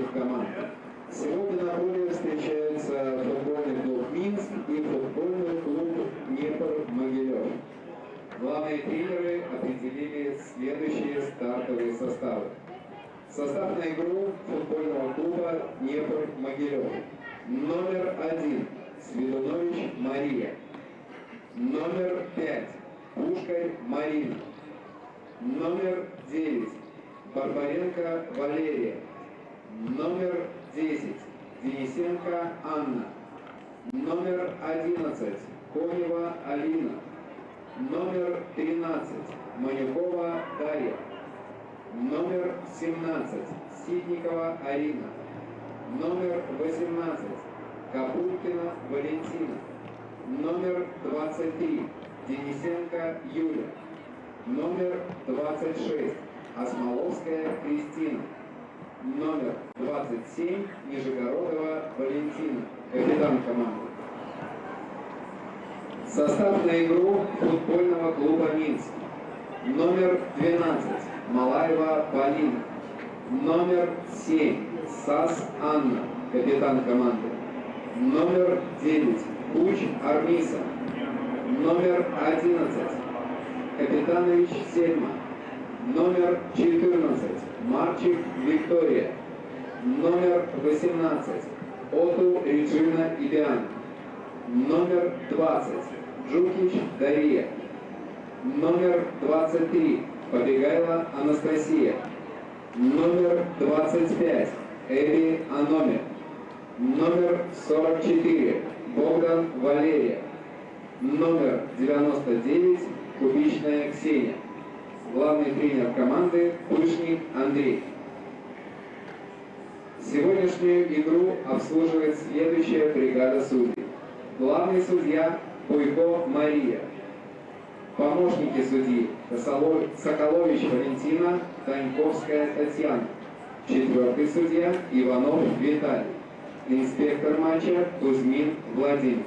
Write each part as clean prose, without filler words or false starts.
наших команд. Сегодня на поле встречаются футбольный клуб «Минск» и футбольный клуб «Днепр-Могилев». Главные тренеры определили следующие стартовые составы. Состав на игру футбольного клуба «Днепр-Могилев». Номер 1 – Свидунович Мария. Номер 5 – Пушкарь Марина. Номер 9 – Барбаренко Валерия. Номер 10 – Денисенко Анна. Номер 11 – Конева Алина. Номер 13 – Манюкова Дарья. Номер 17 – Ситникова Арина. Номер 18 – Капулькина Валентина. Номер 23 – Денисенко Юля. Номер 26 – Осмоловская Кристина. Номер 27 – Нижегородова Валентина, капитан команды. Состав на игру футбольного клуба «Минск». Номер 12 – Малаева Полина. Номер 7 – Сас Анна, капитан команды. Номер 9 – Куч Армиса. Номер 11 – Капитанович Сельма. Номер 14 – Марчик Виктория. Номер 18 – Оту Реджина Ибиан. Номер 20 – Джукич Дарья. Номер 23 – Побегайла Анастасия. Номер 25 – Эви Аноме. Номер 44 – Богдан Валерия. Номер 99 – Кубичная Ксения. Главный тренер команды Пышник Андрей. Сегодняшнюю игру обслуживает следующая бригада судей. Главный судья Буйко Мария. Помощники судьи Соколович Валентина, Таньковская Татьяна. Четвертый судья Иванов Виталий. Инспектор матча Кузьмин Владимир.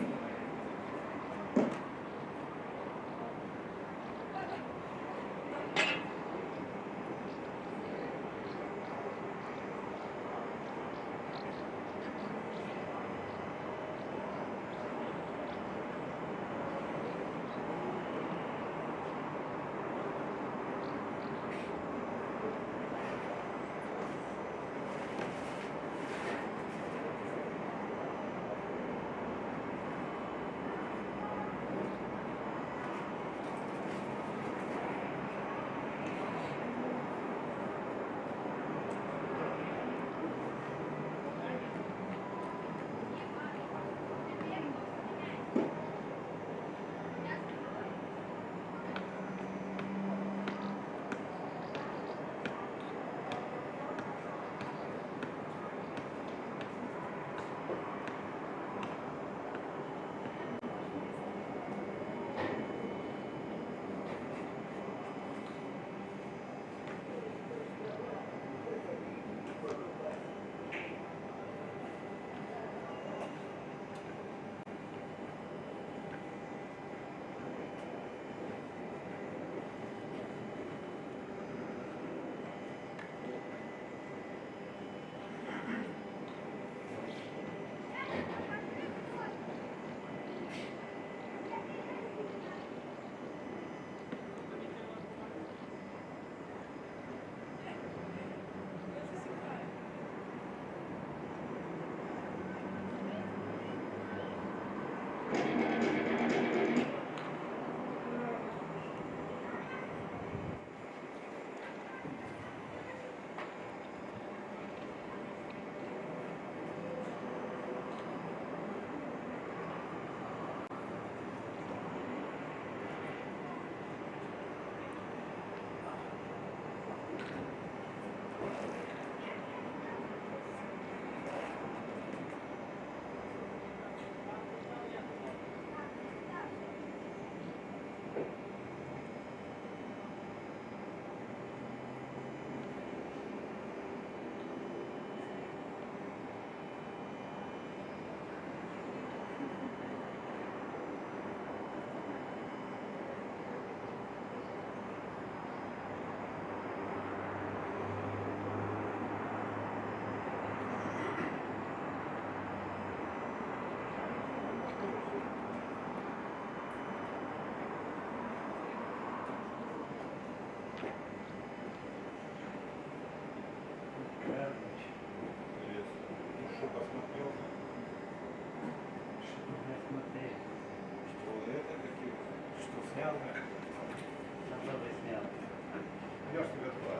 Я ж тебя туда.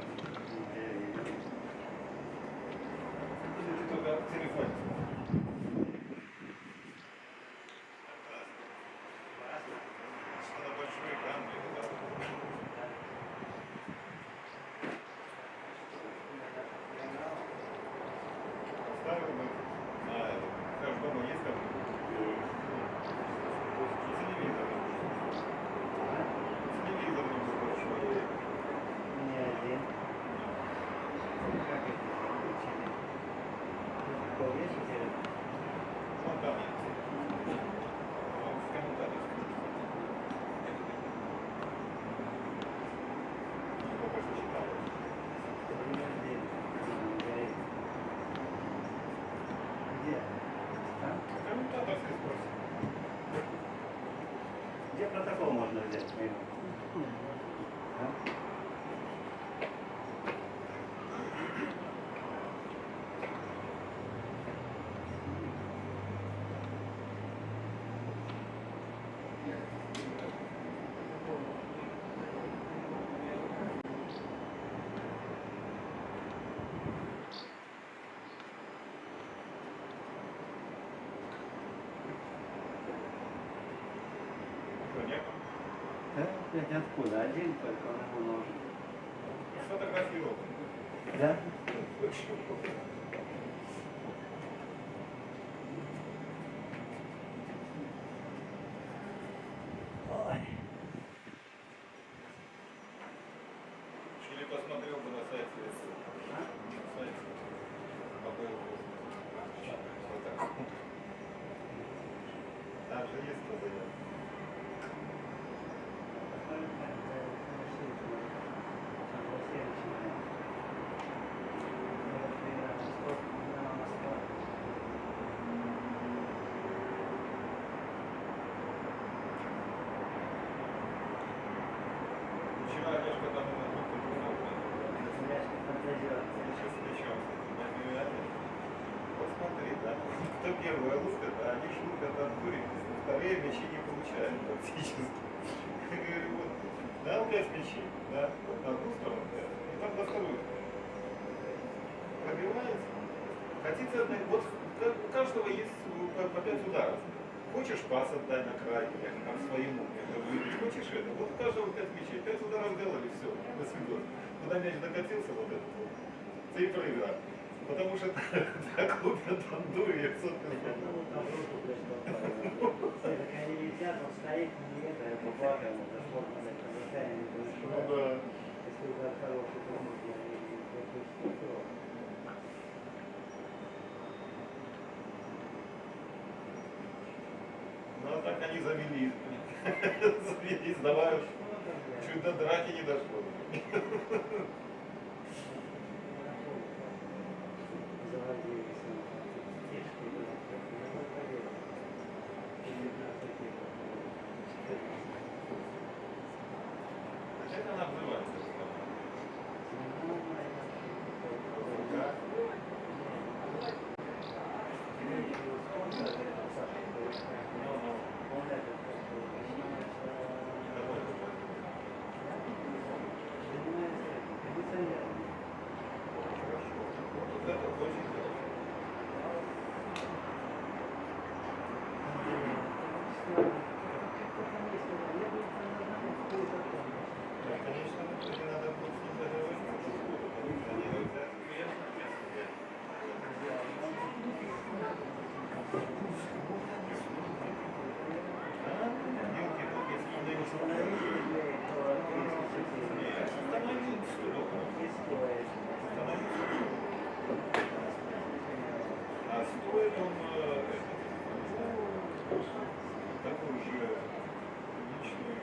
Ты только в телефоне. Надо большой экран, да? Ставил бы на это. Скажешь, дома есть там? Телевизор. Телевизор не был большой. Не один. Как это? Какой есть у тебя? Вон там есть. В комментариях. Сколько же читал? Где? Там? Комментаторский спросил. Где протокол можно взять? А? Что, нет? Да, опять откуда? Один только он ему нужен. Сфотографировал. Да? Ой. Или посмотрел бы на сайте. На сайте. По поводу. Там же есть кто-то. Вчера Олежка там на группе думал, сейчас встречался. Посмотри, да. Кто первый лупит, а они шутят от дури. Вторые мячи не получают практически. Я говорю, вот, дал 5 мячей, да, вот на одну сторону, да, и там на вторую. Пробивается. Хотите, вот у каждого есть по 5 ударов. Хочешь пас отдай на край, там своему, хочешь это, вот у каждого 5 мячей, 5 ударов сделали, все, до свидания. Куда мяч докатился, вот этот вот, ты и проиграл. Потому что так лупят от дури, я Они летят, он стоит, не это, я поплакал, дошло на расстояние, ну да. если удар хороший, то можно и Ну а так они завелись. Завелись, давай уж. Чуть до драки не дошло. заводились. Как она обзывается? Вот это очень хорошо. Да, конечно, в итоге надо будет с ним договориться, потому что они нельзя клиентам делки только а стоит он такой же личный.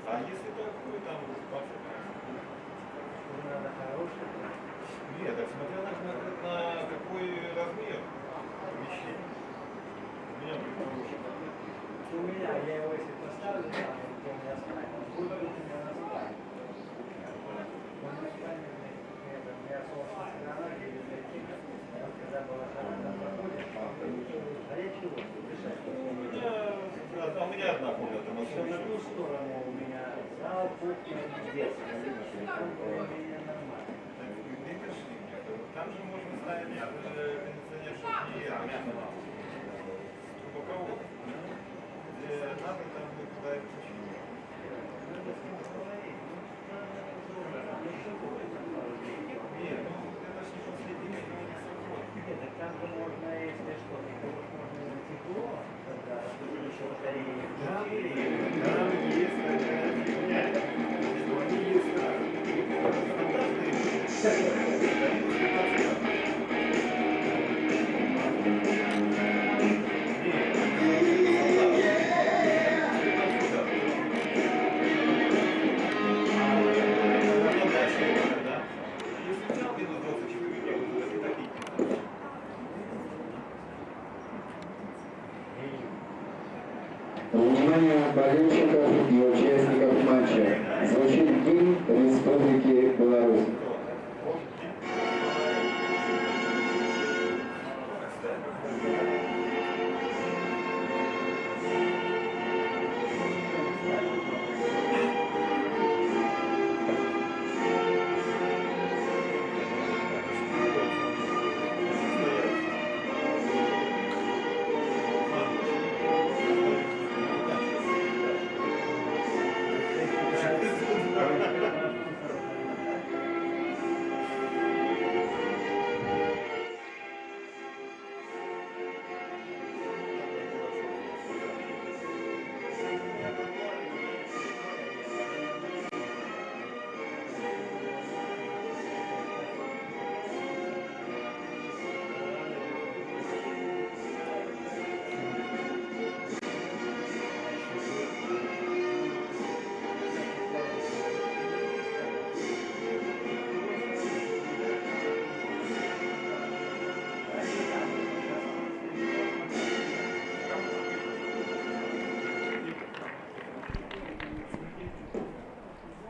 А если такой там Надо хороший. нет, так смотря на какой размер вещей. У меня будет хороший. У меня, я его если поставлю, там, то у меня спать, он будет у меня на спать. Он на спальне, у меня солнечная сторона, где библиотека, когда была жара, там проходит, горячий воздух, дышать. У меня одна комната более-менее нормально. Видишь, там же можно ставить кондиционер, чтобы не трубоковод. Где надо, там вы туда и включили. Нет, ну это же не последний, но не срок. Нет, так там же можно, если что, можно на тепло, когда еще батареи не включили. Там есть такая фигня, что они есть Внимание болельщиков и участников матча. Звучит гимн Республики Беларусь.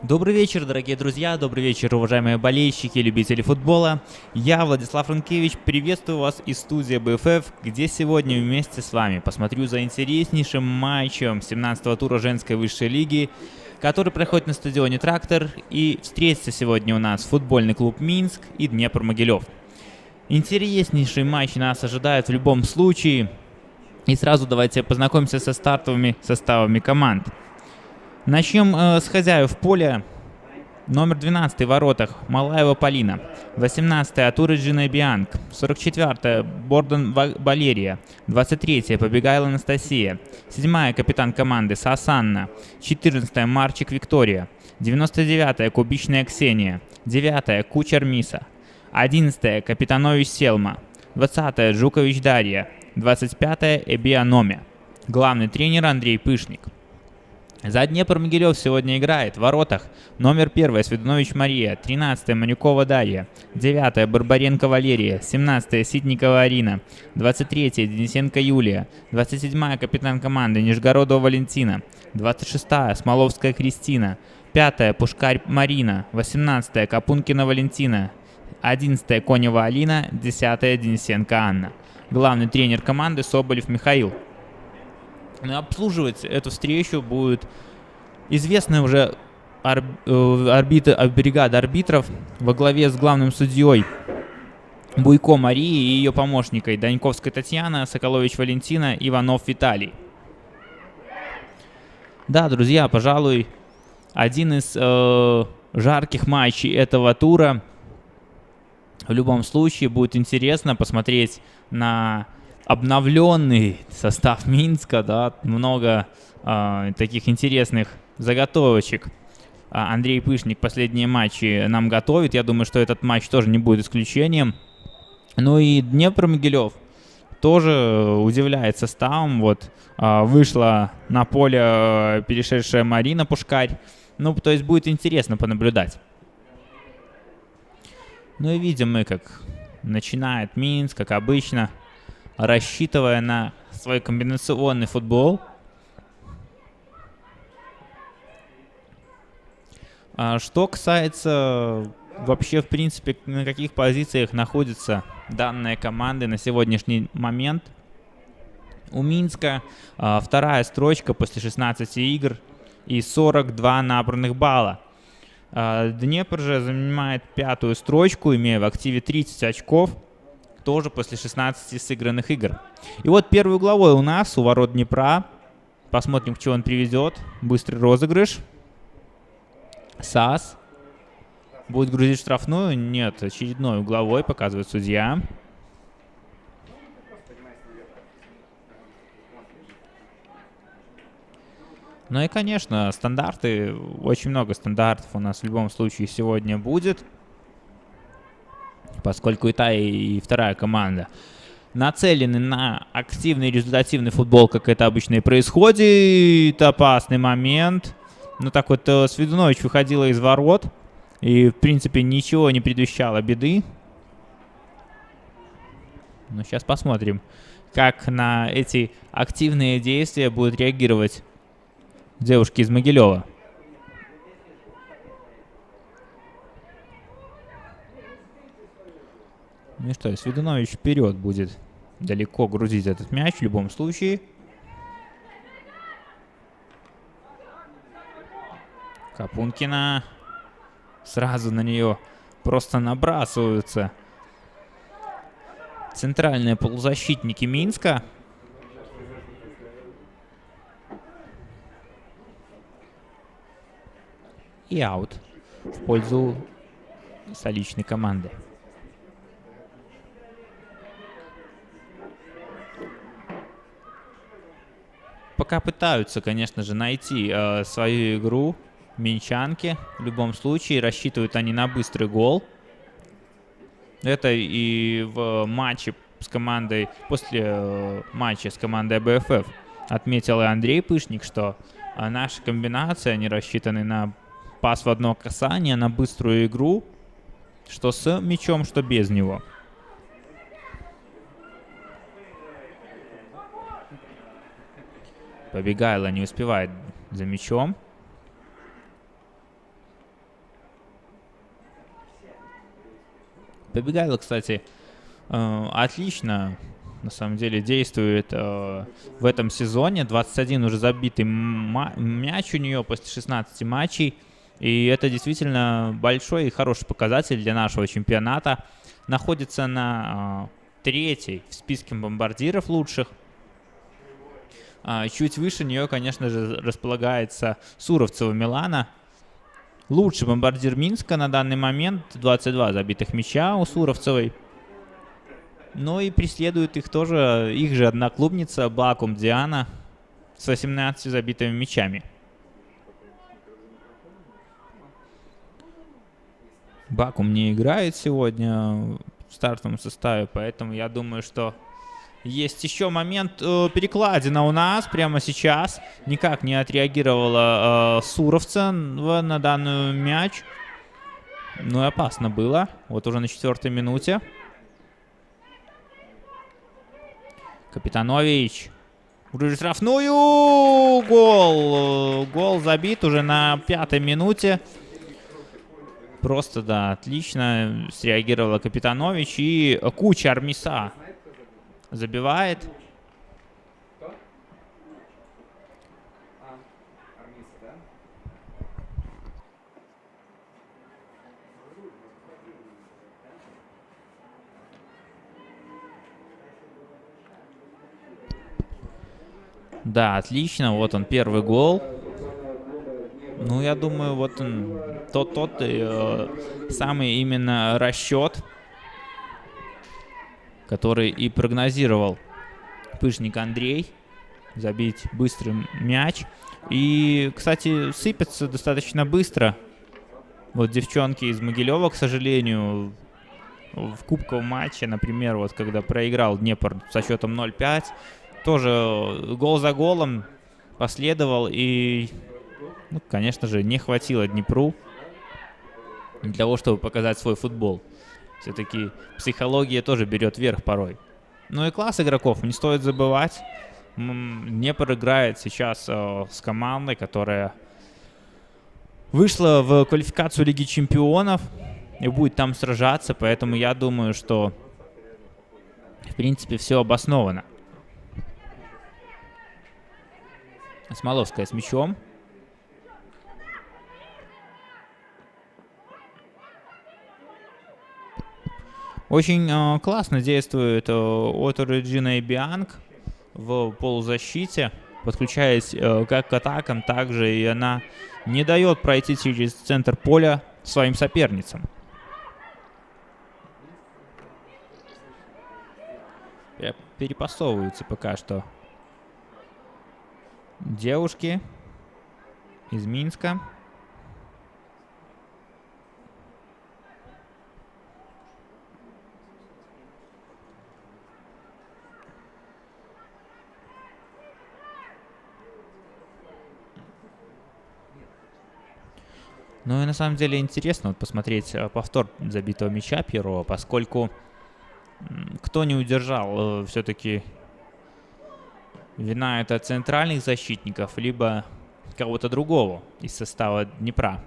Добрый вечер, дорогие друзья, добрый вечер, уважаемые болельщики, любители футбола. Я, Владислав Франкевич, приветствую вас из студии БФФ, где сегодня вместе с вами посмотрю за интереснейшим матчем 17-го тура женской высшей лиги, который проходит на стадионе «Трактор», и встретится сегодня у нас футбольный клуб «Минск» и «Днепр-Могилев». Интереснейший матч нас ожидает в любом случае, и сразу давайте познакомимся со стартовыми составами команд. Начнем с хозяев поля. Номер 12 в воротах Малаева Полина, 18-я Туриджина Бианк, 44-я Бордан Валерия, 23-я Побегайла Анастасия, 7-я капитан команды Сасанна, 14-я Марчик Виктория, 99-я Кубичная Ксения, 9-я Кучер Миса, 11-я Капитанович Селма, 20-я Жукович Дарья, 25-я Эбия Номя. Главный тренер Андрей Пышник. За Днепр-Могилев сегодня играет в воротах номер 1 Сведунович Мария, 13-я Манюкова Дарья, 9-я Барбаренко Валерия, 17-я Ситникова Арина, 23-я Денисенко Юлия, 27-я капитан команды Нижегородова Валентина, 26-я Смоловская Кристина, 5-я Пушкарь Марина, 18-я Капункина Валентина, 11-я Конева Алина, 10-я Денисенко Анна. Главный тренер команды Соболев Михаил. Обслуживать эту встречу будет известная уже бригада арбитров во главе с главным судьей Буйко Марии и ее помощникой Даньковской Татьяна, Соколович Валентина, Иванов Виталий. Да, друзья, пожалуй, один из жарких матчей этого тура. В любом случае будет интересно посмотреть на обновленный состав Минска, да, много таких интересных заготовочек. Андрей Пышник последние матчи нам готовит. Я думаю, что этот матч тоже не будет исключением. Ну и Днепр-Могилев тоже удивляет составом. Вот вышла на поле перешедшая Марина Пушкарь. Ну, то есть будет интересно понаблюдать. Ну и видим мы, как начинает Минск, как обычно, рассчитывая на свой комбинационный футбол. Что касается вообще, в принципе, на каких позициях находится данная команда на сегодняшний момент. У Минска вторая строчка после 16 игр и 42 набранных балла. Днепр же занимает 5-ю строчку, имея в активе 30 очков, тоже после 16 сыгранных игр. И вот первый угловой у нас, у ворот Днепра. Посмотрим, к чему он приведет. Быстрый розыгрыш. САС. Будет грузить штрафную? Нет, очередной угловой, показывает судья. Ну и, конечно, стандарты. Очень много стандартов у нас в любом случае сегодня будет. Поскольку и та, и вторая команда нацелены на активный результативный футбол, как это обычно и происходит. Опасный момент. Ну так вот, Свидунович выходила из ворот. И, в принципе, ничего не предвещало беды. Но сейчас посмотрим, как на эти активные действия будут реагировать девушки из Могилева. Ну что, Свидунович вперед будет далеко грузить этот мяч в любом случае. Капункина. Сразу на нее просто набрасываются центральные полузащитники Минска. И аут в пользу столичной команды. Пока пытаются, конечно же, найти свою игру минчанки. В любом случае рассчитывают они на быстрый гол. Это и в матче с командой, после матча с командой БФФ отметил и Андрей Пышник, что наши комбинации, они рассчитаны на пас в одно касание, на быструю игру, что с мячом, что без него. Побегайло не успевает за мячом. Побегайло, кстати, отлично, на самом деле, действует в этом сезоне. 21 уже забитый мяч у нее после 16 матчей. И это действительно большой и хороший показатель для нашего чемпионата. Находится на 3-й в списке бомбардиров лучших. Чуть выше нее, конечно же, располагается Суровцева Милана. Лучший бомбардир Минска на данный момент. 22 забитых мяча у Суровцевой. Ну и преследует их тоже их же одноклубница Бакум Диана с 18 забитыми мячами. Бакум не играет сегодня в стартовом составе, поэтому я думаю, что есть еще момент перекладина у нас прямо сейчас. Никак не отреагировала Суровца на данный мяч. Ну и опасно было. Вот уже на 4-й минуте. Капитанович. Уже штрафную. Гол. Гол забит уже на 5-й минуте. Просто, да, отлично среагировала Капитанович. И куча Армиса забивает. Да, отлично. Вот он, первый гол. Ну, я думаю, вот он, тот самый именно расчет, который и прогнозировал Пышник Андрей. Забить быстрый мяч. И, кстати, сыпется достаточно быстро. Вот девчонки из Могилева, к сожалению, в кубковом матче, например, вот когда проиграл Днепр со счетом 0-5, тоже гол за голом последовал. И, ну, конечно же, не хватило Днепру для того, чтобы показать свой футбол. Все-таки психология тоже берет верх порой. Ну и класс игроков не стоит забывать. Днепр играет сейчас с командой, которая вышла в квалификацию Лиги Чемпионов и будет там сражаться. Поэтому я думаю, что в принципе все обосновано. Смоловская с мячом. Очень классно действует Ото Реджина и Бианг в полузащите, подключаясь как к атакам, так же и она не дает пройти через центр поля своим соперницам. Перепасовываются пока что девушки из Минска. Ну и на самом деле интересно вот посмотреть повтор забитого мяча Перова, поскольку кто не удержал, все-таки вина это центральных защитников, либо кого-то другого из состава Днепра.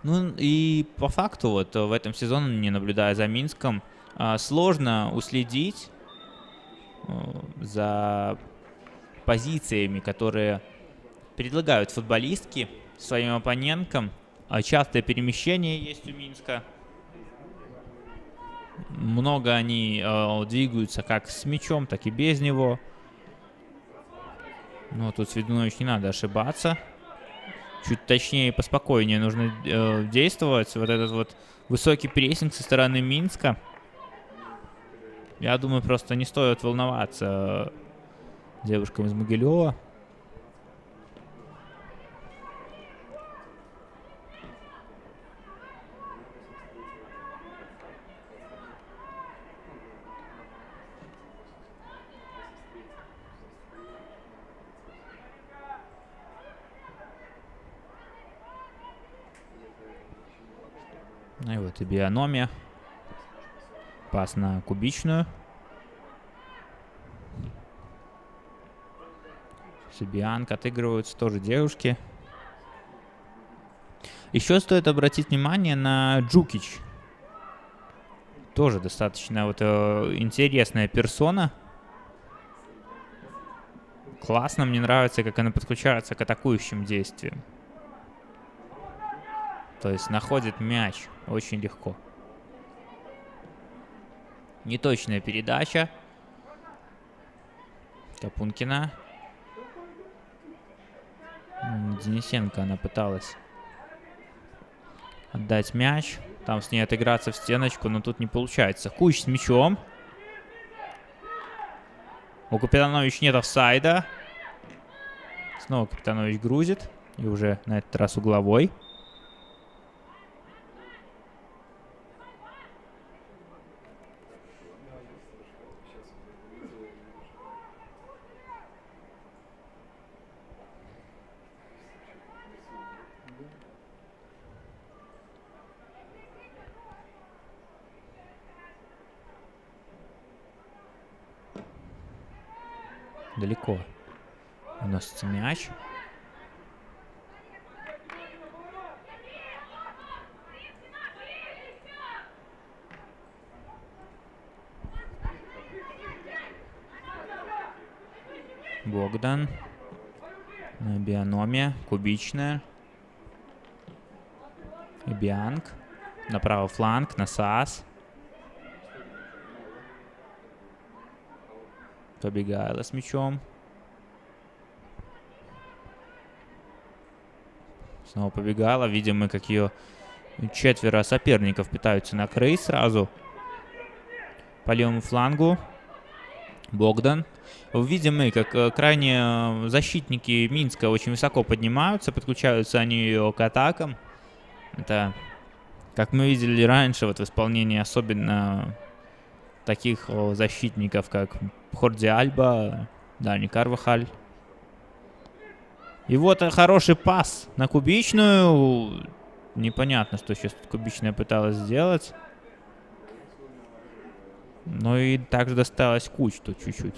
Ну и по факту вот в этом сезоне, не наблюдая за Минском, сложно уследить за позициями, которые предлагают футболистки своим оппонентам. Частое перемещение есть у Минска. Много они двигаются как с мячом, так и без него. Но тут Свидунович не надо ошибаться. Чуть точнее и поспокойнее нужно действовать. Вот этот вот высокий прессинг со стороны Минска. Я думаю, просто не стоит волноваться девушкам из Могилева. Ну и вот и биономия. Пас на Кубичную. Бианг отыгрываются тоже девушки. Еще стоит обратить внимание на Джукич. Тоже достаточно вот интересная персона. Классно, мне нравится, как она подключается к атакующим действиям. То есть находит мяч очень легко. Неточная передача. Капункина. Денисенко она пыталась отдать мяч. Там с ней отыграться в стеночку, но тут не получается. Куч с мячом. У Капитанович нет офсайда. Снова Капитанович грузит. И уже на этот раз угловой. Далеко уносится мяч. Богдан. Биономия. Кубичная. И Бианг. На правый фланг. На САС. Побегала с мячом. Снова побегала. Видим мы, как ее четверо соперников пытаются накрыть сразу. По левому флангу. Богдан. Видим мы, как крайне защитники Минска очень высоко поднимаются. Подключаются они к атакам. Это, как мы видели раньше, вот в исполнении особенно таких защитников, как Хорди Альба, Дани Карвахаль. И вот хороший пас на Кубичную. Непонятно, что сейчас Кубичная пыталась сделать. Ну и также досталось Куч тут чуть-чуть.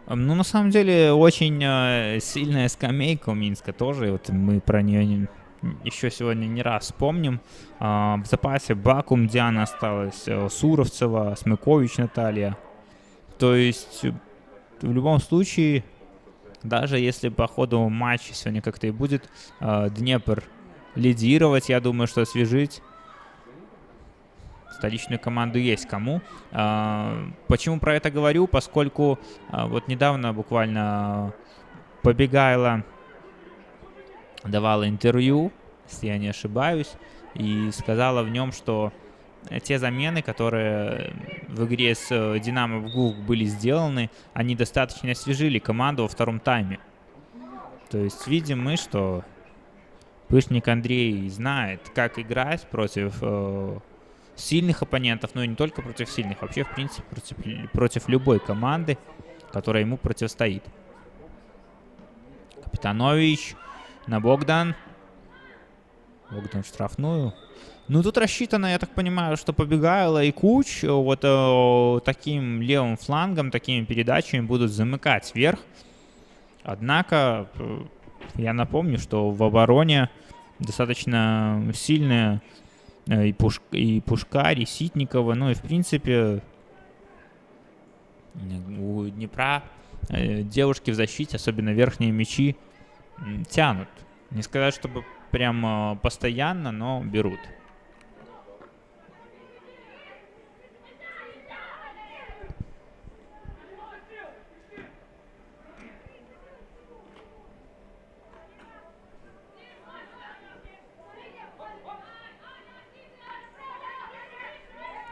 Ну, на самом деле, очень сильная скамейка у Минска тоже. Вот мы про нее еще сегодня не раз вспомним. В запасе Бакум Диана осталась, Суровцева, Смыкович Наталья. То есть в любом случае, даже если по ходу матча сегодня как-то и будет Днепр лидировать, я думаю, что освежить столичную команду есть кому. Почему про это говорю? Поскольку вот недавно буквально Побегайло давала интервью, если я не ошибаюсь, и сказала в нем, что те замены, которые в игре с Динамо в ГУК были сделаны, они достаточно освежили команду во втором тайме. То есть видим мы, что Пышник Андрей знает, как играть против сильных оппонентов, но и не только против сильных, вообще, в принципе, против любой команды, которая ему противостоит. Капитанович на Богдан. Богдан в штрафную. Ну, тут рассчитано, я так понимаю, что Побегайло и Куч вот таким левым флангом, такими передачами будут замыкать вверх. Однако, я напомню, что в обороне достаточно сильная и Пушкарь, и Ситникова. Ну и, в принципе, у Днепра девушки в защите, особенно верхние мячи, тянут. Не сказать, чтобы прям постоянно, но берут.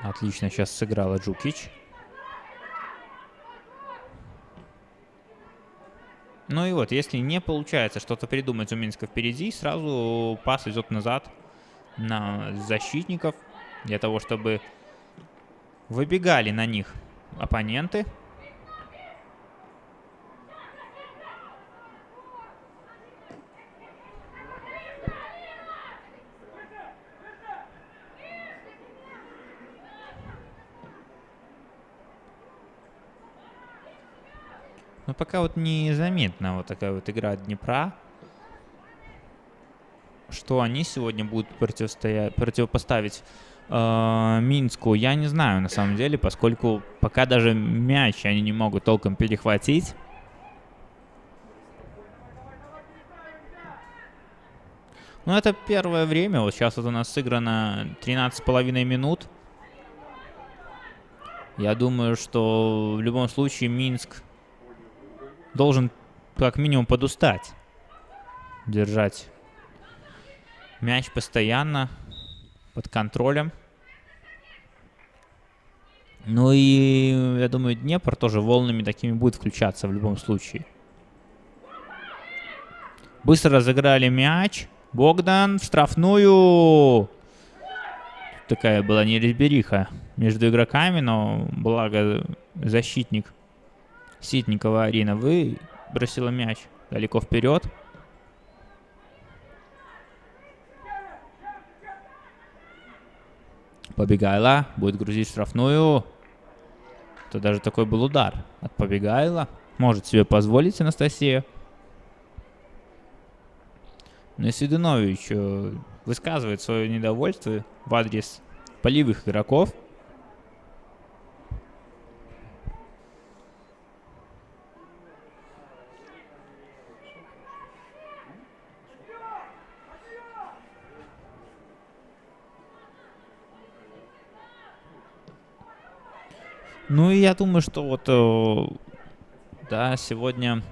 Отлично сейчас сыграла Джукич. Ну и вот, если не получается что-то придумать у Минска впереди, сразу пас идет назад на защитников, для того, чтобы выбегали на них оппоненты. Но пока вот незаметна вот такая вот игра Днепра. Что они сегодня будут противопоставить Минску, я не знаю на самом деле, поскольку пока даже мяч они не могут толком перехватить. Ну, это первое время. Вот сейчас вот у нас сыграно 13,5 минут. Я думаю, что в любом случае Минск должен как минимум подустать. Держать мяч постоянно под контролем. Ну и, я думаю, Днепр тоже волнами такими будет включаться в любом случае. Быстро разыграли мяч. Богдан в штрафную. Такая была неразбериха между игроками, но благо защитник Ситникова Арина выбросила мяч далеко вперед. Побегайло будет грузить штрафную. Это даже такой был удар от Побегайло. Может себе позволить Анастасия. Но и Свидунович высказывает свое недовольство в адрес полевых игроков. Ну и я думаю, что вот, да, сегодня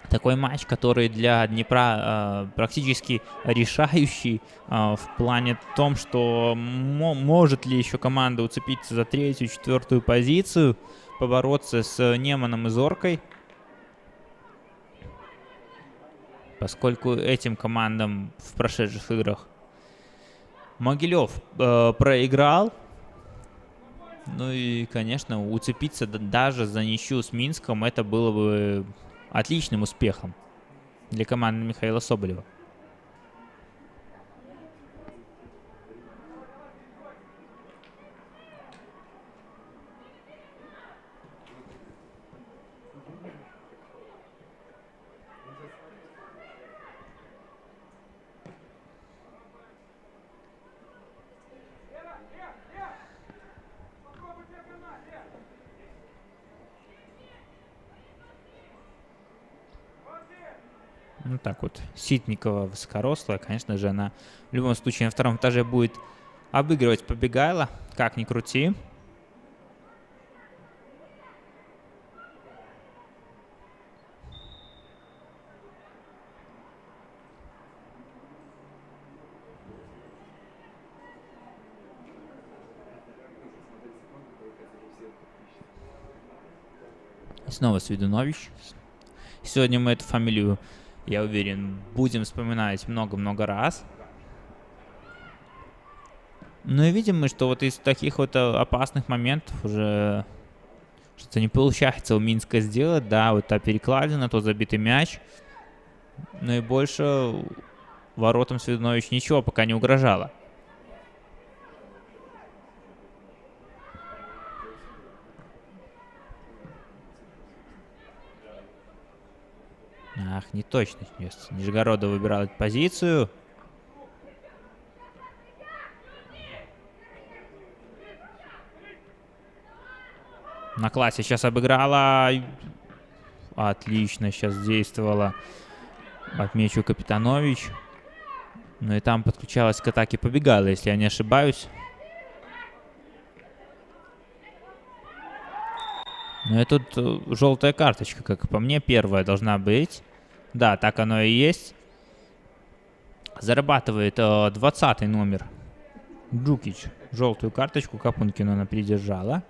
такой матч, который для Днепра практически решающий в плане том, что может ли еще команда уцепиться за третью, четвертую позицию, побороться с Неманом и Зоркой. Поскольку этим командам в прошедших играх Могилев проиграл. Ну и, конечно, уцепиться даже за ничью с Минском, это было бы отличным успехом для команды Михаила Соболева. Ну так вот, Ситникова высокорослая, конечно же, она в любом случае на втором этаже будет обыгрывать Побегайло, как ни крути. Снова Свидунович. Сегодня мы эту фамилию, я уверен, будем вспоминать много-много раз. Ну и видим мы, что вот из таких вот опасных моментов уже что-то не получается у Минска сделать. Да, вот та перекладина, то забитый мяч. Ну и больше воротам Свидунович ничего пока не угрожало. Ах, неточность. Нижегородов выбирал эту позицию. На классе сейчас обыграла. Отлично сейчас действовала. Отмечу Капитанович. Ну и там подключалась к атаке Побегайло, если я не ошибаюсь. Ну и тут желтая карточка, как по мне, первая должна быть. Да, так оно и есть. Зарабатывает 20-й номер Джукич. Желтую карточку Капункину она придержала.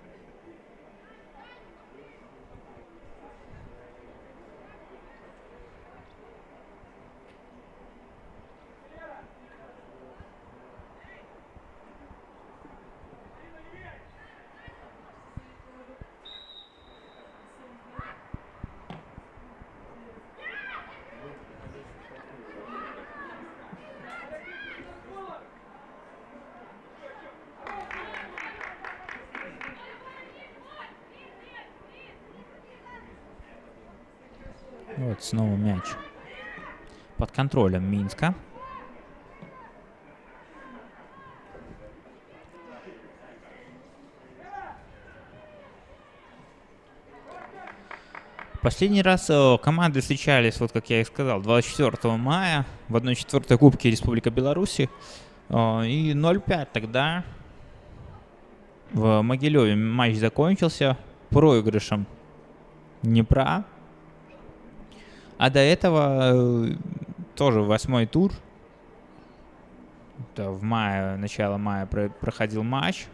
Вот снова мяч под контролем Минска. Последний раз команды встречались, вот как я и сказал, 24 мая в 1/4 Кубке Республика Беларусь. И 0-5 тогда в Могилеве матч закончился проигрышем Днепра. А до этого тоже 8-й тур. Это в мае, начало мая проходил матч.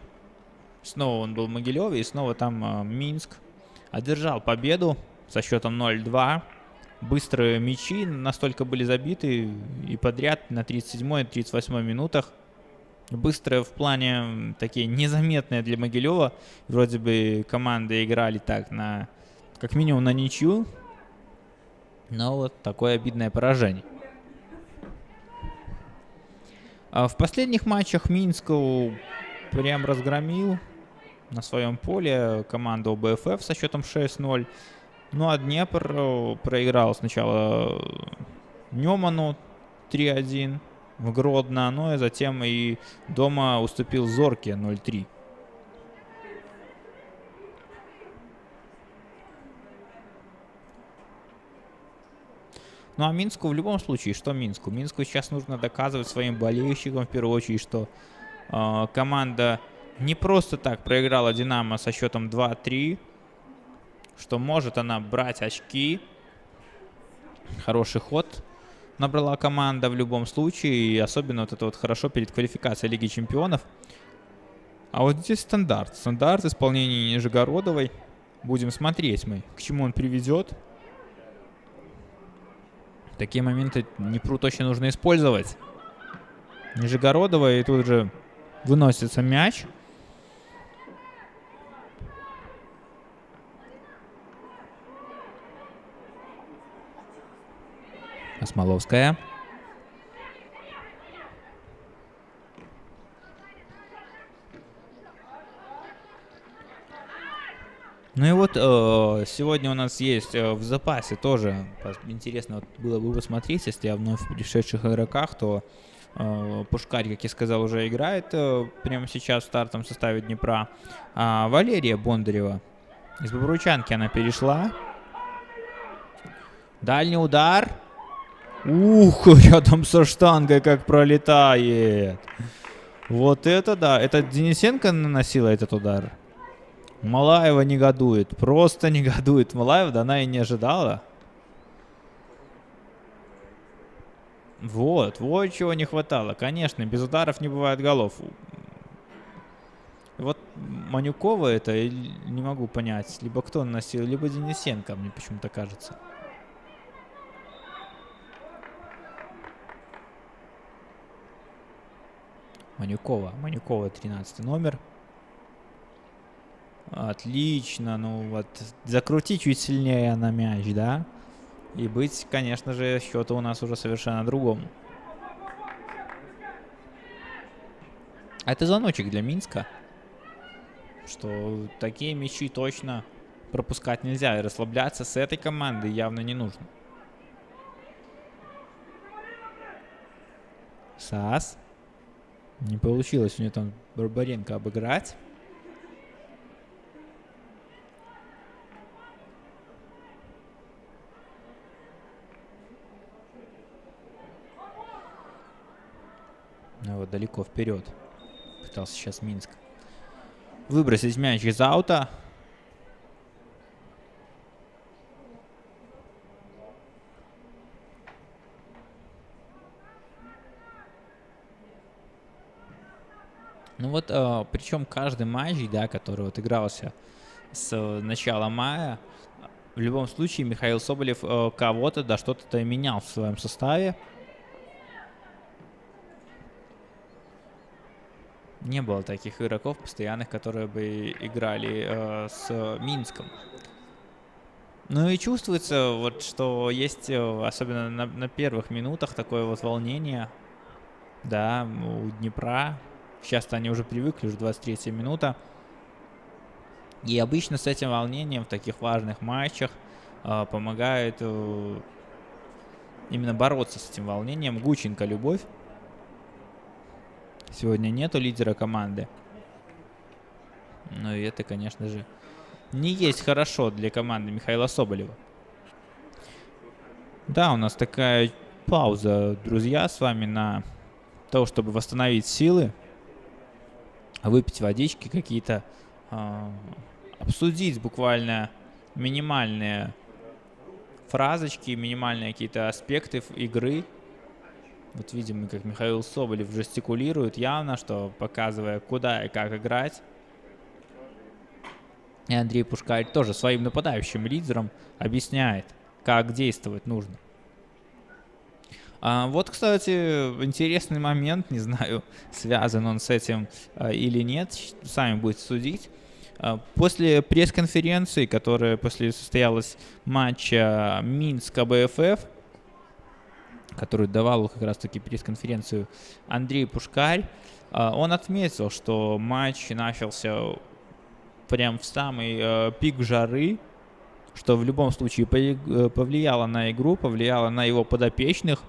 Снова он был в Могилеве, и снова там Минск одержал победу со счетом 0-2. Быстрые мячи настолько были забиты и подряд на 37-й и 38-й минутах. Быстрые в плане такие незаметные для Могилева. Вроде бы команды играли так на как минимум на ничью. Но вот такое обидное поражение. А в последних матчах Минск прям разгромил на своем поле команду ОБФФ со счетом 6-0. Ну а Днепр проиграл сначала Неману 3-1 в Гродно, ну и затем и дома уступил Зорке 0-3. Ну а Минску в любом случае, что Минску? Минску сейчас нужно доказывать своим болельщикам в первую очередь, что команда не просто так проиграла Динамо со счетом 2-3, что может она брать очки. Хороший ход набрала команда в любом случае, и особенно вот это вот хорошо перед квалификацией Лиги Чемпионов. А вот здесь стандарт. Стандарт исполнения Нижегородовой. Будем смотреть мы, к чему он приведет. Такие моменты Днепру точно нужно использовать. Нижегородова, и тут же выносится мяч. Осмоловская. Ну и вот сегодня у нас есть в запасе тоже, интересно вот было бы посмотреть, если о вновь пришедших игроках, то Пушкарь, как я сказал, уже играет прямо сейчас в стартовом составе Днепра. А Валерия Бондарева из Бобруйчанки она перешла. Дальний удар. Ух, рядом со штангой как пролетает. Вот это да. Это Денисенко наносила этот удар? Малаева негодует. Просто негодует. Малаева, да она и не ожидала. Вот чего не хватало. Конечно, без ударов не бывает голов. Вот Манюкова это не могу понять. Либо кто наносил, либо Денисенко, мне почему-то кажется. Манюкова 13 номер. Отлично, ну вот, закрути чуть сильнее на мяч, да? И быть, конечно же, счету у нас уже совершенно другом. А это звоночек для Минска, что такие мячи точно пропускать нельзя. И расслабляться с этой командой явно не нужно. САС. Не получилось у нее там Барбаренко обыграть. А вот далеко вперед пытался сейчас Минск выбросить мяч из аута. Ну вот, причем каждый матч, да, который вот игрался с начала мая, в любом случае Михаил Соболев кого-то, да, что-то менял в своем составе. Не было таких игроков постоянных, которые бы играли с Минском. Ну и чувствуется, вот, что есть, особенно на первых минутах, такое вот волнение, да, у Днепра. Сейчас-то они уже привыкли, уже 23-я минута. И обычно с этим волнением в таких важных матчах помогает именно бороться с этим волнением Гученко Любовь. Сегодня нету лидера команды. Ну и это, конечно же, не есть хорошо для команды Михаила Соболева. Да, у нас такая пауза, друзья, с вами на то, чтобы восстановить силы, выпить водички какие-то, обсудить буквально минимальные фразочки, минимальные какие-то аспекты игры. Вот видим мы, как Михаил Соболев жестикулирует явно, что показывая, куда и как играть. И Андрей Пушкарь тоже своим нападающим лидером объясняет, как действовать нужно. Вот, кстати, интересный момент, не знаю, связан он с этим или нет, сами будете судить. После пресс-конференции, которая после состоялась матча Минск-АБФФ, который давал как раз-таки пресс-конференцию Андрей Пушкарь, он отметил, что матч начался прям в самый пик жары, что в любом случае повлияло на игру, повлияло на его подопечных.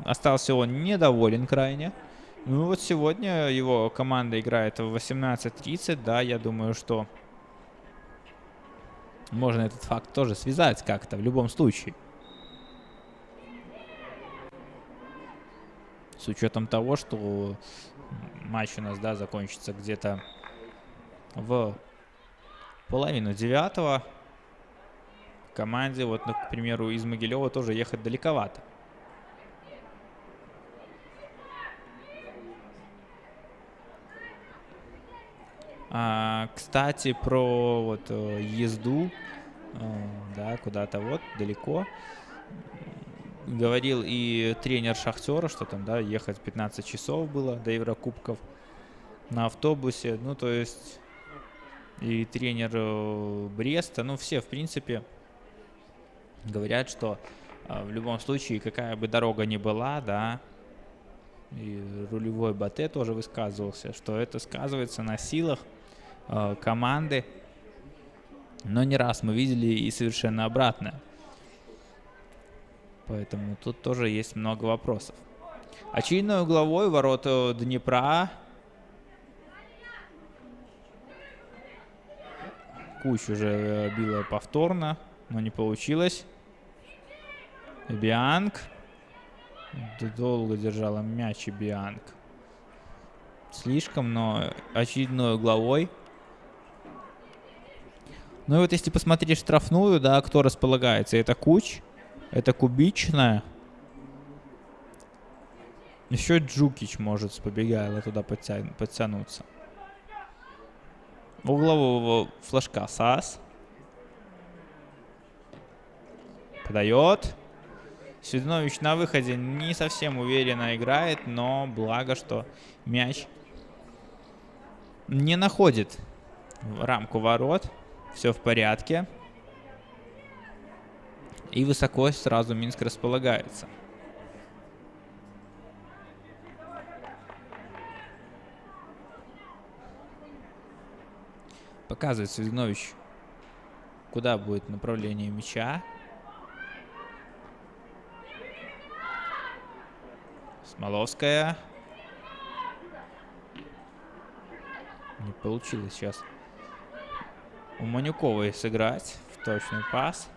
Остался он недоволен крайне. Ну вот сегодня его команда играет в 18:30, да, я думаю, что можно этот факт тоже связать как-то в любом случае. С учетом того, что матч у нас, да, закончится где-то в 8:30. Команде, вот, ну, к примеру, из Могилева тоже ехать далековато. Кстати, про вот езду, да, куда-то вот далеко. Говорил и тренер Шахтера, что там, да, ехать 15 часов было до Еврокубков на автобусе. Ну, то есть и тренер Бреста, ну, все, в принципе, говорят, что в любом случае, какая бы дорога ни была, да, и рулевой Батэ тоже высказывался, что это сказывается на силах команды. Но не раз мы видели и совершенно обратное. Поэтому тут тоже есть много вопросов. Очередной угловой ворот Днепра. Куч уже била повторно, но не получилось. Бианг. Долго держала мяч и Бианка. Слишком, но очередной угловой. Ну и вот если посмотреть штрафную, да, кто располагается, это Куч, это Кубичная. Еще Джукич может с Побегайла туда подтянуться. Углового флажка Сас. Подает. Свиднович на выходе не совсем уверенно играет, но благо, что мяч не находит рамку ворот. Все в порядке. И высоко сразу Минск располагается. Показывает Свиднович, куда будет направление мяча. Смоловская. Не получилось сейчас у Манюковой сыграть в точный пас.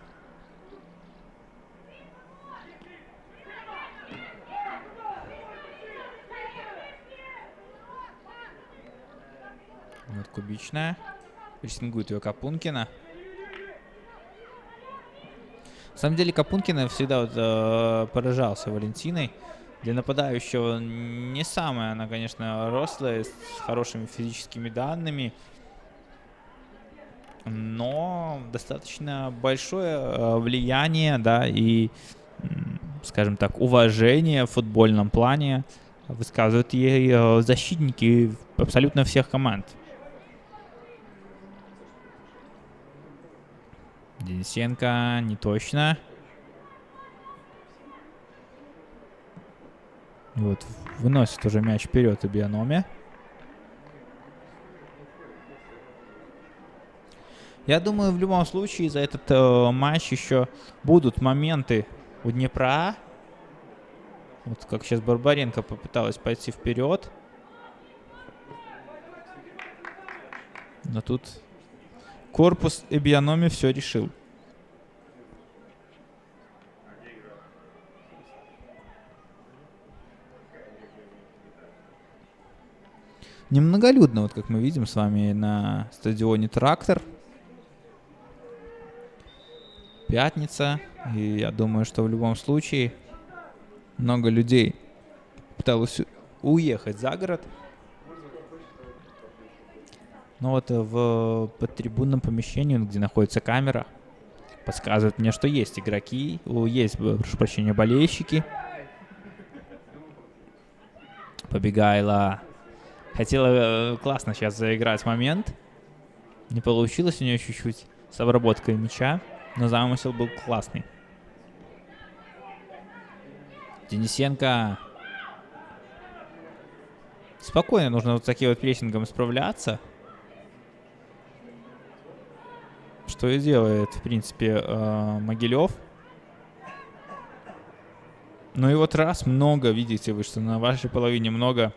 Вот Кубичная. Прессингует ее Капункина. На самом деле Капункина всегда вот, поражался Валентиной. Для нападающего не самая она, конечно, рослая, с хорошими физическими данными. Но достаточно большое влияние, да, и, скажем так, уважение в футбольном плане высказывают ей защитники абсолютно всех команд. Денисенко не точно. Вот, выносит уже мяч вперед и Бианоме. Я думаю, в любом случае за этот матч еще будут моменты у Днепра. Вот как сейчас Барбаренко попыталась пойти вперед. Но тут корпус и Бианоме все решил. Немноголюдно, вот как мы видим с вами на стадионе «Трактор». Пятница, и я думаю, что в любом случае много людей пыталось уехать за город. Но вот в подтрибунном помещении, где находится камера, подсказывает мне, что есть игроки, есть, прошу прощения, болельщики. Побегайла. Хотела классно сейчас заиграть момент. Не получилось у нее чуть-чуть с обработкой мяча, но замысел был классный. Денисенко. Спокойно нужно вот таким вот прессингом справляться. Что и делает, в принципе, Могилев. Ну и вот раз много, видите вы, что на вашей половине много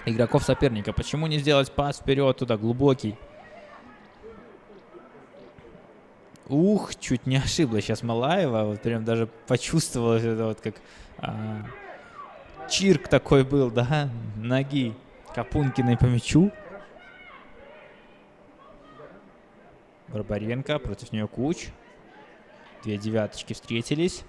игроков соперника. Почему не сделать пас вперед туда, глубокий? Ух, чуть не ошиблась сейчас Малаева. Вот прям даже почувствовала это вот как чирк такой был, да, ноги Капункиной по мячу. Барбаренко, против нее Куч. Две девяточки встретились.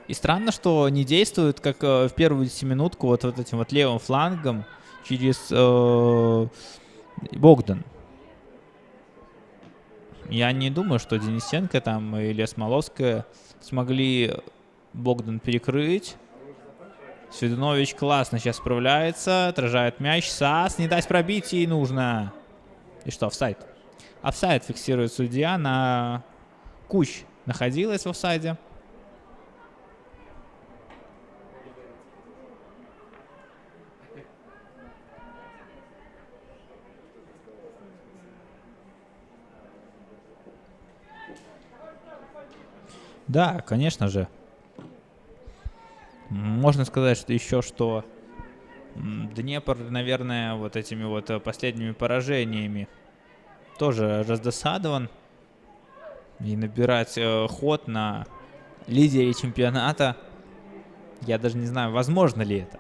И странно, что не действует, как в первую 10-минутку, вот этим вот левым флангом через Богдан. Я не думаю, что Денисенко там или Смоловская смогли Богдан перекрыть. Свиднович классно сейчас справляется, отражает мяч. Сас, не дать пробить ей нужно. И что, офсайд? Офсайд фиксирует судья на Куч. Находилась в офсайде. Да, конечно же. Можно сказать, что еще что Днепр, наверное, вот этими вот последними поражениями тоже раздосадован. И набирать ход на лидере чемпионата. Я даже не знаю, возможно ли это.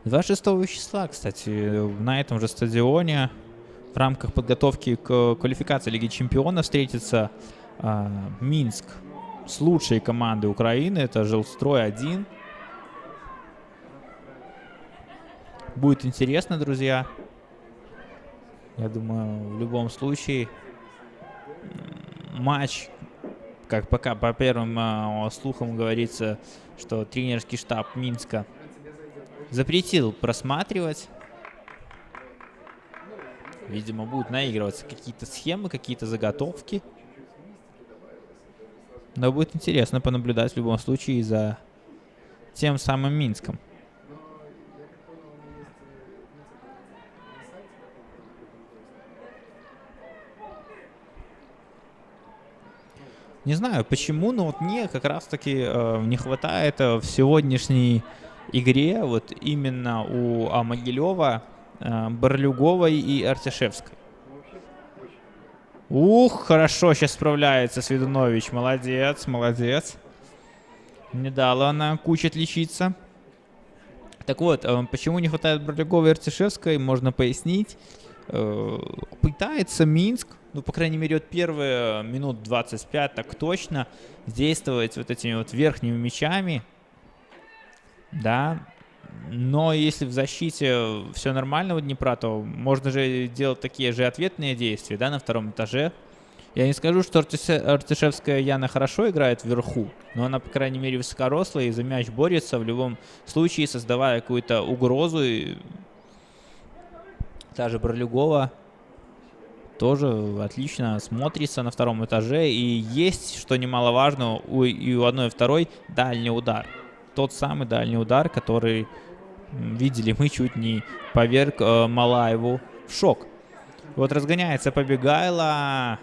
«26 числа, кстати, на этом же стадионе в рамках подготовки к квалификации Лиги Чемпионов встретится Минск с лучшей командой Украины. Это Жилстрой-1. Будет интересно, друзья. Я думаю, в любом случае матч, как пока по первым слухам говорится, что тренерский штаб Минска запретил просматривать. Видимо, будут наигрываться какие-то схемы, какие-то заготовки. Но будет интересно понаблюдать в любом случае за тем самым Минском. Не знаю почему, но вот мне как раз таки не хватает в сегодняшней игре вот именно у Могилева, Барлюговой и Артишевской. Ух, хорошо сейчас справляется Свидунович. Молодец, молодец. Не дала она куче отличиться. Так вот, почему не хватает Барлюговой и Артишевской, можно пояснить. Пытается Минск, ну, по крайней мере, вот первые минут 25 так точно, действовать вот этими вот верхними мячами. Да. Но если в защите все нормально у Днепра, то можно же делать такие же ответные действия, да, на втором этаже. Я не скажу, что Артишевская Яна хорошо играет вверху, но она, по крайней мере, высокорослая и за мяч борется, в любом случае создавая какую-то угрозу. И та же Барлюгова тоже отлично смотрится на втором этаже. И есть, что немаловажно, и у одной и второй дальний удар. Тот самый дальний удар, который видели мы, чуть не поверг Малаеву в шок. Вот разгоняется Побегайло.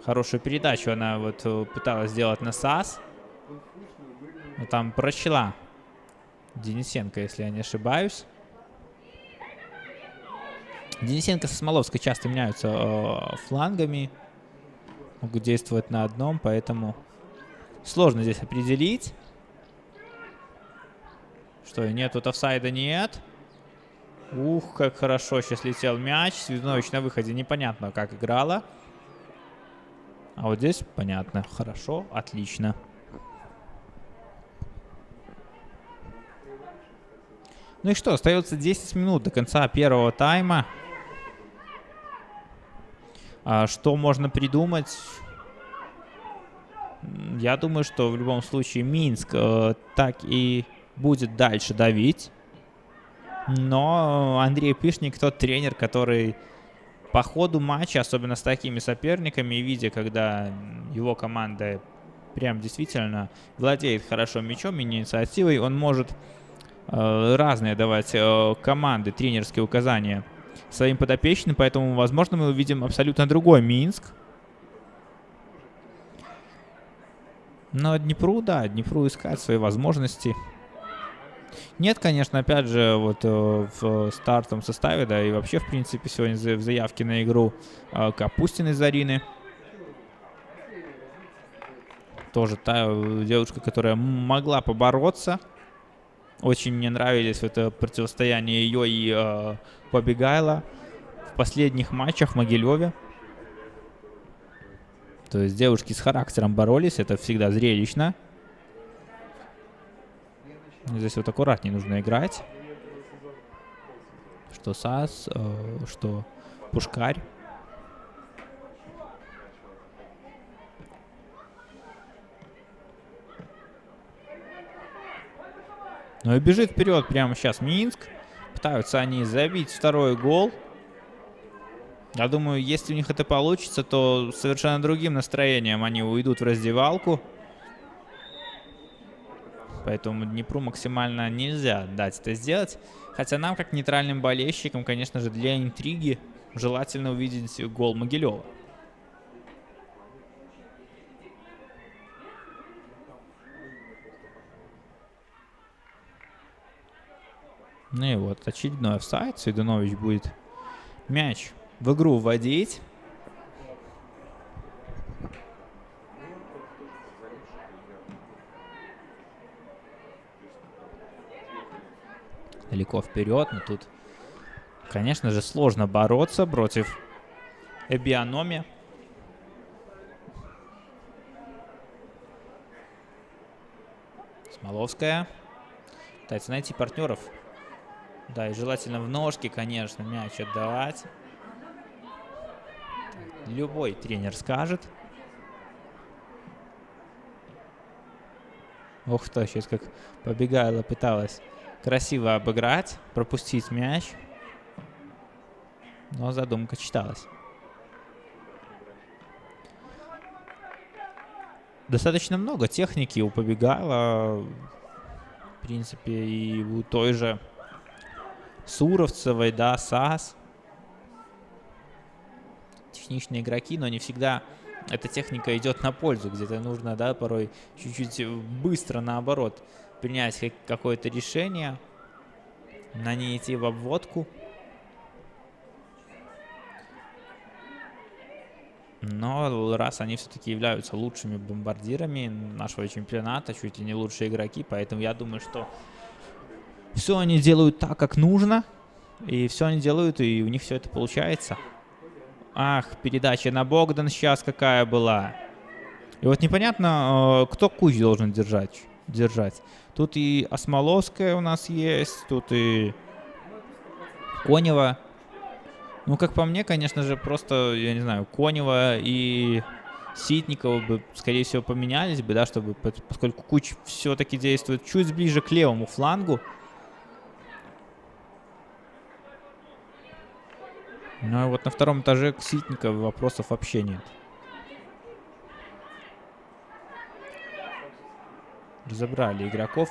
Хорошую передачу она вот пыталась сделать на САС. Но там прочла Денисенко, если я не ошибаюсь. Денисенко со Смоловской часто меняются флангами. Могут действовать на одном, поэтому сложно здесь определить. Что, нет, тут офсайда нет. Ух, как хорошо сейчас летел мяч. Свидунович на выходе непонятно, как играла. А вот здесь понятно. Хорошо, отлично. Ну и что, остается 10 минут до конца первого тайма. Что можно придумать? Я думаю, что в любом случае Минск так и будет дальше давить. Но Андрей Пишник тот тренер, который по ходу матча, особенно с такими соперниками, и видя, когда его команда прям действительно владеет хорошо мячом и инициативой, он может разные давать команды, тренерские указания своим подопечным. Поэтому, возможно, мы увидим абсолютно другой Минск. Но Днепру, да, Днепру искать свои возможности. Нет, конечно, опять же, вот в стартовом составе, да, и вообще, в принципе, сегодня в заявке на игру Капустин из Зарины. Тоже та девушка, которая могла побороться. Очень мне нравились это противостояние ее и Побегайло в последних матчах в Могилеве. То есть девушки с характером боролись, это всегда зрелищно. Здесь вот аккуратнее нужно играть. Что САС, что Пушкарь. Ну и бежит вперед прямо сейчас Минск. Пытаются они забить второй гол. Я думаю, если у них это получится, то совершенно другим настроением они уйдут в раздевалку. Поэтому Днепру максимально нельзя дать это сделать. Хотя нам, как нейтральным болельщикам, конечно же, для интриги желательно увидеть гол Могилева. Ну и вот очередной офсайд. Свидунович будет мяч в игру вводить. Далеко вперед, но тут, конечно же, сложно бороться против Эбианоми. Смоловская. Пытается найти партнеров. Да, и желательно в ножки, конечно, мяч отдавать. Любой тренер скажет. Ох, что, сейчас как побегала, пыталась красиво обыграть, пропустить мяч. Но задумка читалась. Достаточно много техники у Побегайла. В принципе, и у той же Суровцевой, да, САС. Техничные игроки, но не всегда эта техника идет на пользу. Где-то нужно, да, порой чуть-чуть быстро, наоборот, принять какое-то решение, на не идти в обводку. Но раз они все-таки являются лучшими бомбардирами нашего чемпионата, чуть ли не лучшие игроки, поэтому я думаю, что все они делают так, как нужно, и все они делают, и у них все это получается. Ах, передача на Богдан сейчас какая была. И вот непонятно, кто куч должен держать. Тут и Осмоловская у нас есть, тут и Конева. Ну, как по мне, конечно же, просто, я не знаю, Конева и Ситникова бы, скорее всего, поменялись бы, да, чтобы, поскольку Куч все-таки действует чуть ближе к левому флангу. Ну, и вот на втором этаже к Ситникову вопросов вообще нет. Разобрали игроков.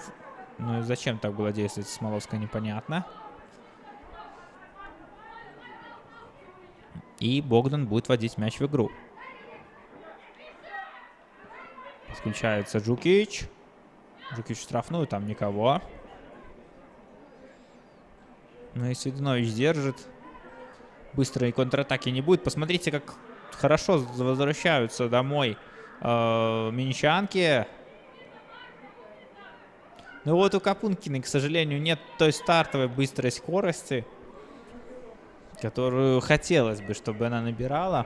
Ну, и зачем так было действовать Смоловская, непонятно. И Богдан будет вводить мяч в игру. Подключается Джукич. Джукич в штрафную, там никого. Ну и Свидунович держит. Быстрой контратаки не будет. Посмотрите, как хорошо возвращаются домой минчанки. Ну вот у Капункиной, к сожалению, нет той стартовой быстрой скорости, которую хотелось бы, чтобы она набирала.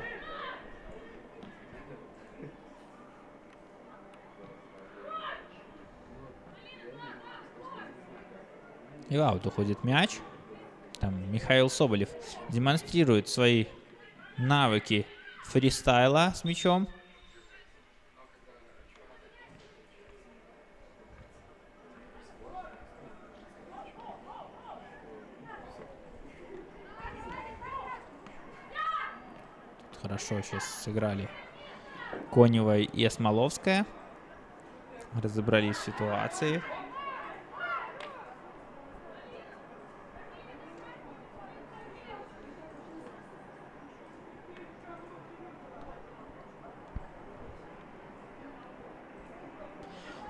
И в аут уходит мяч. Там Михаил Соболев демонстрирует свои навыки фристайла с мячом. Хорошо сейчас сыграли Конева и Осмоловская. Разобрались в ситуации.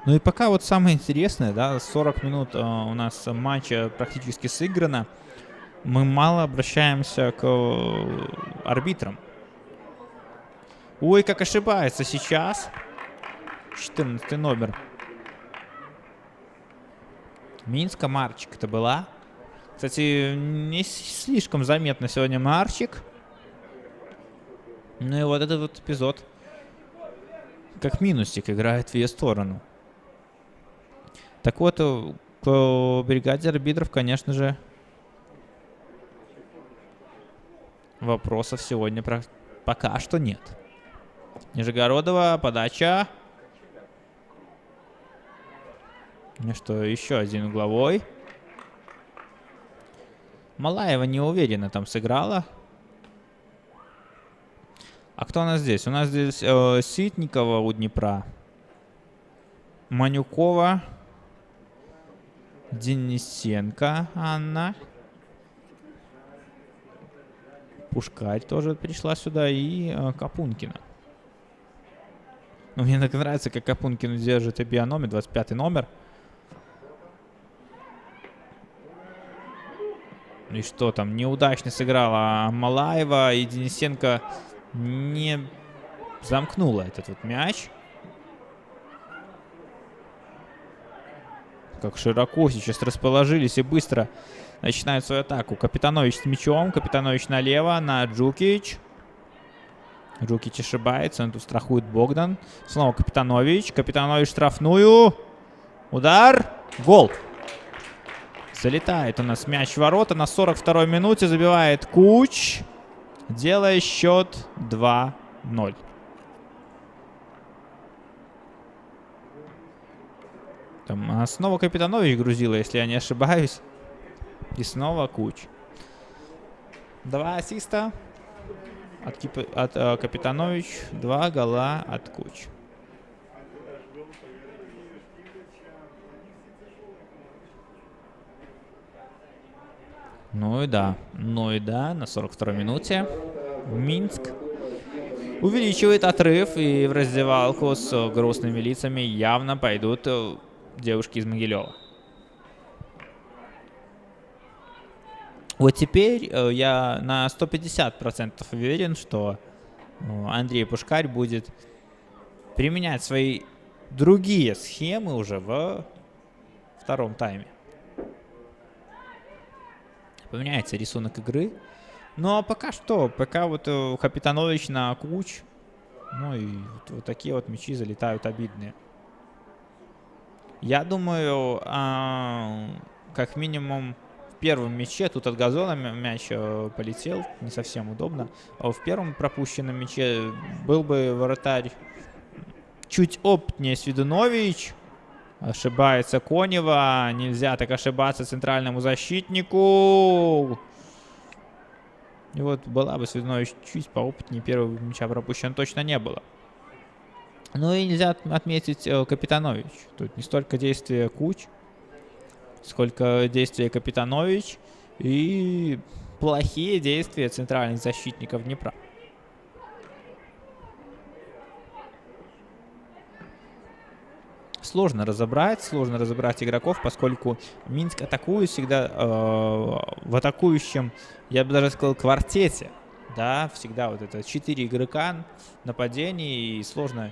Ну и пока вот самое интересное, да, 40 минут у нас матча практически сыграно. Мы мало обращаемся к арбитрам. Ой, как ошибается сейчас. 14 номер. Минска Марчик это была. Кстати, не слишком заметно сегодня Марчик. Ну и вот этот вот эпизод как минусик играет в ее сторону. Так вот, к бригаде арбитров, конечно же, вопросов сегодня пока что нет. Нижегородова, подача. Ну что, еще один угловой. Малаева неуверенно там сыграла. А кто у нас здесь? У нас здесь Ситникова у Днепра. Манюкова. Денисенко Анна. Пушкарь тоже пришла сюда. И Капункина. Ну, мне так нравится, как Капункину держит Эбианоми, 25 номер. И что там, неудачно сыграла Малаева, и Денисенко не замкнула этот вот мяч. Как широко сейчас расположились и быстро начинают свою атаку. Капитанович с мячом, Капитанович налево на Джукич. Джукич ошибается, он тут страхует Богдан. Снова Капитанович, Капитанович штрафную. Удар, гол. Залетает у нас мяч в ворота на 42-й минуте, забивает Куч, делая счет 2-0. Там снова Капитанович грузила, если я не ошибаюсь. И снова Куч. 2 ассиста от Капитанович, 2 гола от Куч. Ну и да, на 42-й минуте Минск увеличивает отрыв, и в раздевалку с грустными лицами явно пойдут девушки из Могилева. Вот теперь я на 150% уверен, что Андрей Пушкарь будет применять свои другие схемы уже в втором тайме. Поменяется рисунок игры. Но пока что, пока вот Капитанович на Куч. Ну и вот такие вот мячи залетают обидные. Я думаю, как минимум в первом мяче, тут от газона мяч полетел, не совсем удобно. А в первом пропущенном мяче был бы вратарь чуть опытнее Свидунович. Ошибается Конева. Нельзя так ошибаться центральному защитнику. И вот была бы Свидунович чуть поопытнее. Первого мяча пропущен точно не было. Ну и нельзя отметить Капитанович. Тут не столько действия Куч, сколько действия Капитанович и плохие действия центральных защитников Днепра. Сложно разобрать игроков, поскольку Минск атакует всегда в атакующем, я бы даже сказал, квартете. Да, всегда вот это 4 игрока нападений, и сложно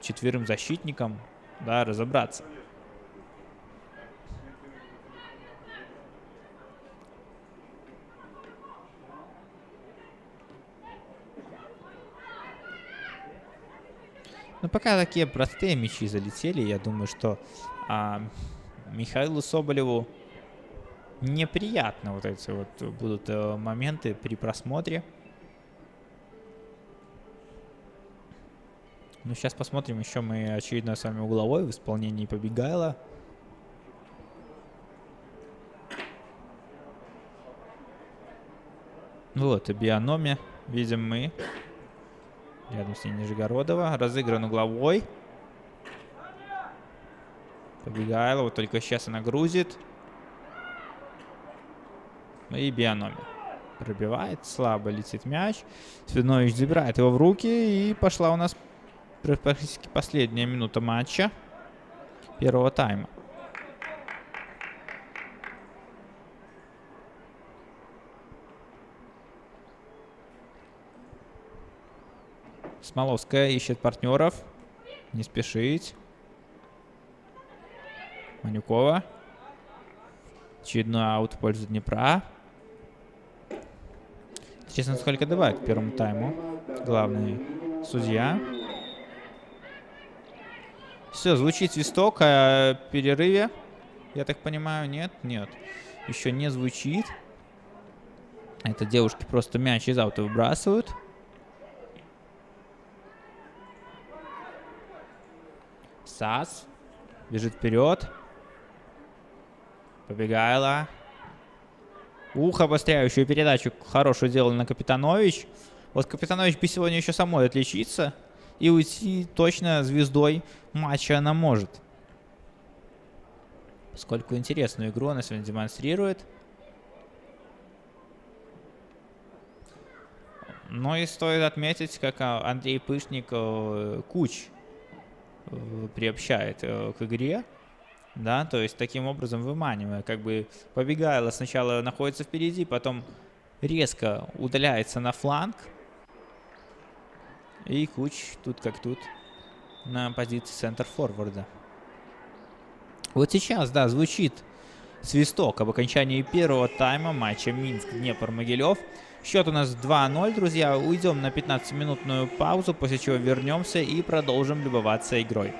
четверым защитникам, да, разобраться. Но пока такие простые мячи залетели, я думаю, что Михаилу Соболеву неприятно вот эти вот будут моменты при просмотре. Ну, сейчас посмотрим еще мы очередной с вами угловой в исполнении Побегайла. Вот, и Бианоме видим мы. Рядом с ней Нижегородова. Разыгран угловой. Побегайло. Вот только сейчас она грузит. И Бианоме пробивает. Слабо летит мяч. Свидунович забирает его в руки. И пошла у нас практически последняя минута матча. Первого тайма. Смоловская ищет партнеров. Не спешить. Манюкова. Очередной аут в пользу Днепра. Интересно, сколько добавит к первому тайму главный судья. Все, звучит свисток о перерыве. Я так понимаю, нет? Нет. Еще не звучит. Это девушки просто мяч из аута выбрасывают. Сас бежит вперед. Побегайла. Обостряющую передачу хорошую делал на Капитанович. Вот Капитанович бы сегодня еще самой отличиться и уйти точно звездой матча она может. Поскольку интересную игру она сегодня демонстрирует. Но и стоит отметить, как Андрей Пышник Куч приобщает к игре. да, то есть таким образом выманивая, как бы Побегайло сначала находится впереди, потом резко удаляется на фланг, и Куч тут как тут на позиции центр-форварда. Вот сейчас, да, звучит свисток об окончании первого тайма матча Минск-Днепр-Могилев. Счет у нас 2-0, друзья. Уйдем на 15-минутную паузу, после чего вернемся и продолжим любоваться игрой.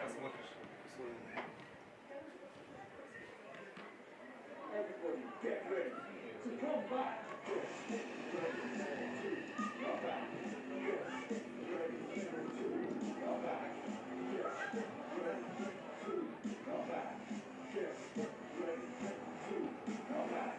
Посмотришь условия. Everybody get ready to come back. Yes. Ready to come back. Yes. Ready to come back. Yes. Ready to come back. Yes. Ready to come back.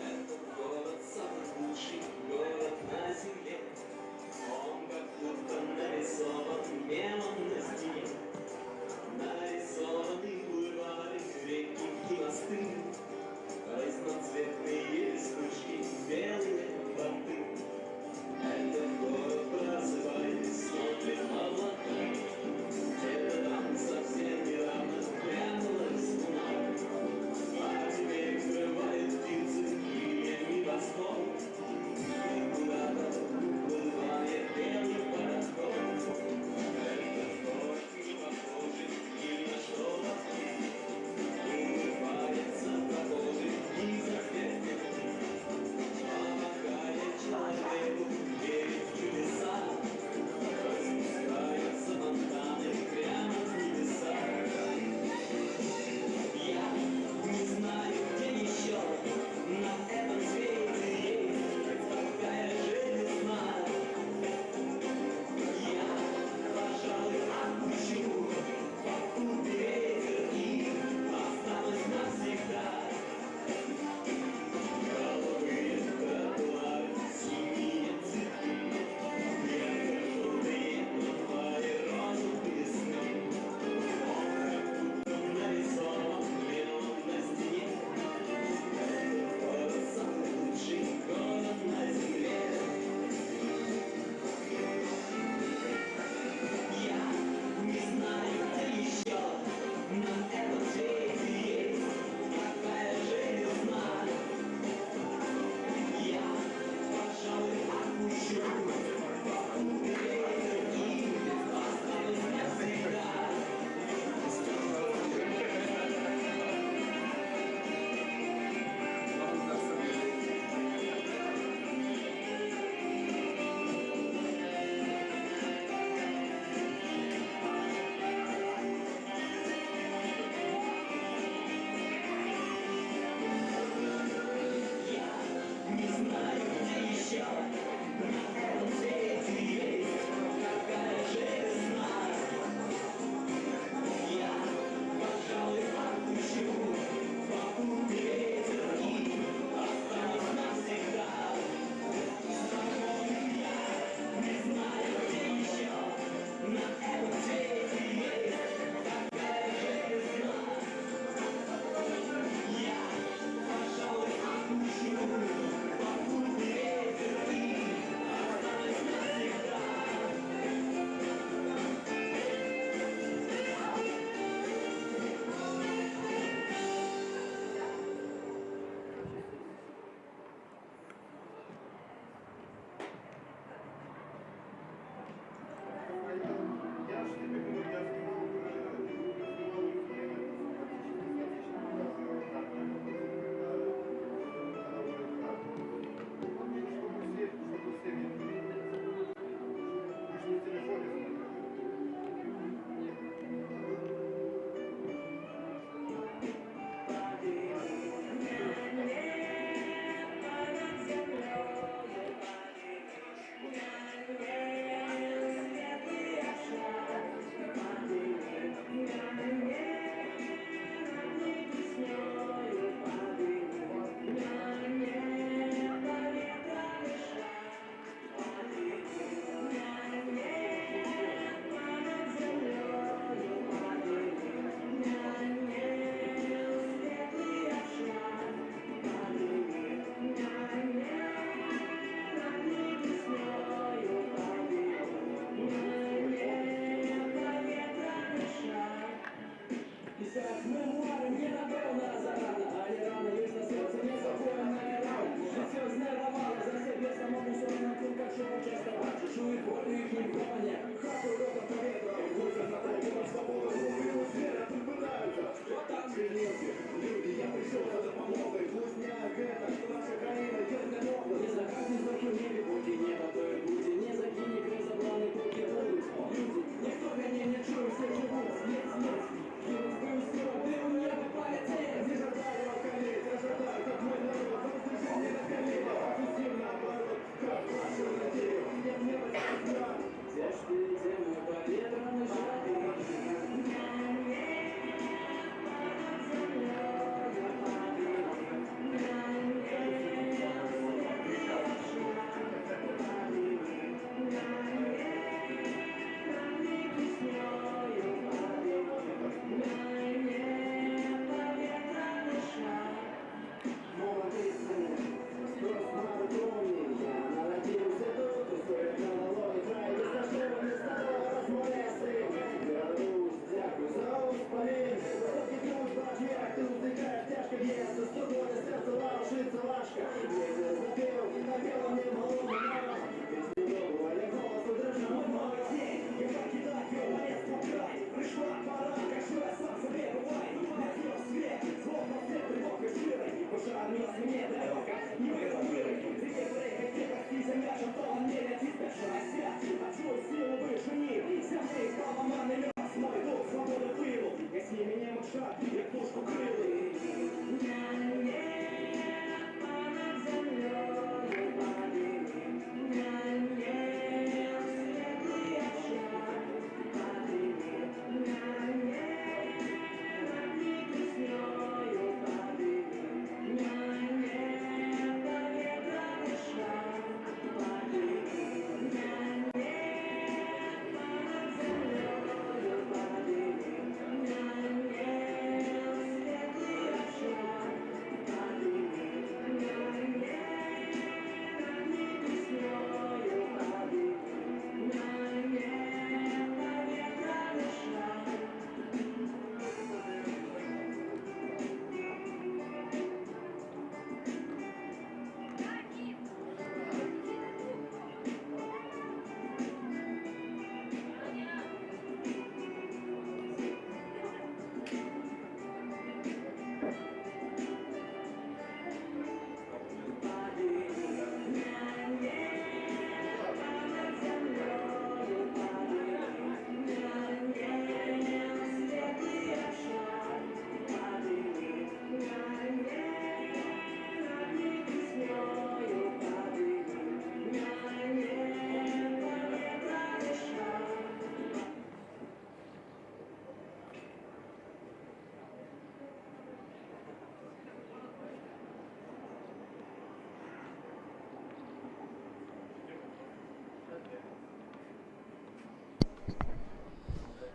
Этот город самый лучший город на земле. Он как будто нарисован мелом на стене.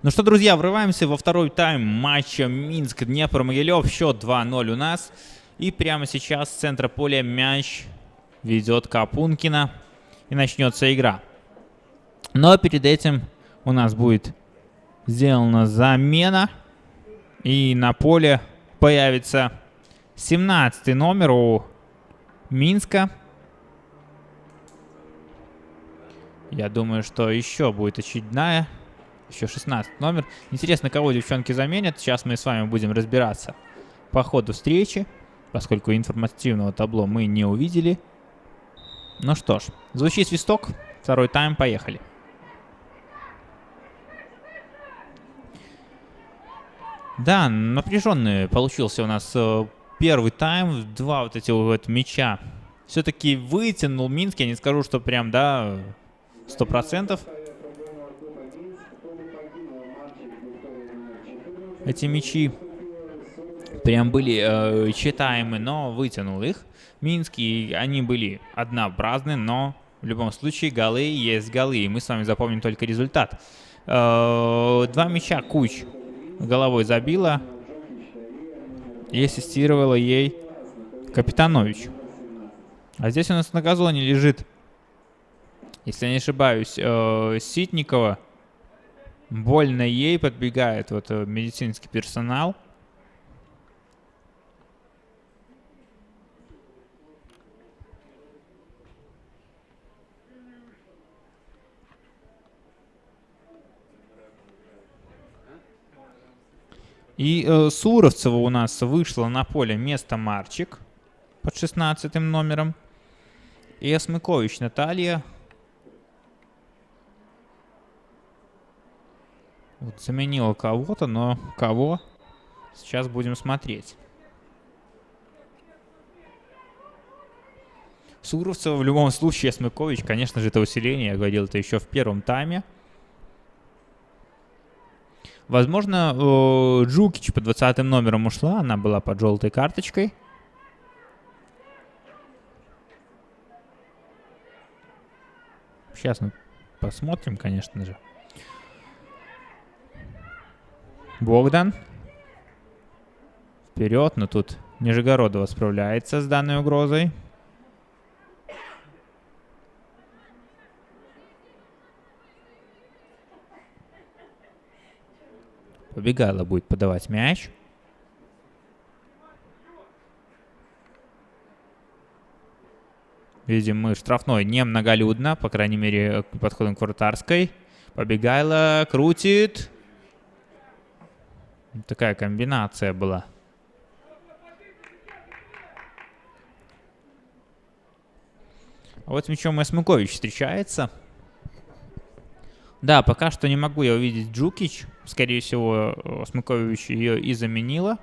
Ну что, друзья, врываемся во второй тайм матча Минск-Днепр-Могилев. Счет 2-0 у нас. И прямо сейчас с центра поля мяч ведет Капункина. И начнется игра. Но перед этим у нас будет сделана замена. И на поле появится 17-й номер у Минска. Я думаю, что еще будет очередная. Еще 16 номер. Интересно, кого девчонки заменят. Сейчас мы с вами будем разбираться по ходу встречи, поскольку информативного табло мы не увидели. Ну что ж, звучит свисток. Второй тайм, поехали. Да, напряженный получился у нас первый тайм. Два вот эти вот мяча все-таки вытянул Минск. Я не скажу, что прям, да, 100%. Эти мячи прям были читаемы, но вытянул их Минск, и они были однообразны, но в любом случае голы есть голы, и мы с вами запомним только результат. Два мяча Куч головой забила и ассистировала ей Капитанович. А здесь у нас на газоне лежит, если я не ошибаюсь, Ситникова. Больно ей, подбегает вот медицинский персонал. И Суровцева у нас вышла на поле вместо Марчик под 16 номером. И Осмыкович Наталья вот заменила кого-то, но кого? Сейчас будем смотреть. Суровцева в любом случае, Смыкович, конечно же, это усиление. Я говорил это еще в первом тайме. Возможно, Джукич по 20 номером ушла. Она была под желтой карточкой. Сейчас мы посмотрим, конечно же. Богдан. Вперед, но тут Нижегородова справляется с данной угрозой. Побегала будет подавать мяч. Видим мы штрафной немноголюдно, по крайней мере, подходом к вратарской. Побегала, крутит. Такая комбинация была. А вот с мячом Эсмукович встречается. Да, пока что не могу я увидеть Джукич. Скорее всего, Смыкович ее и заменила.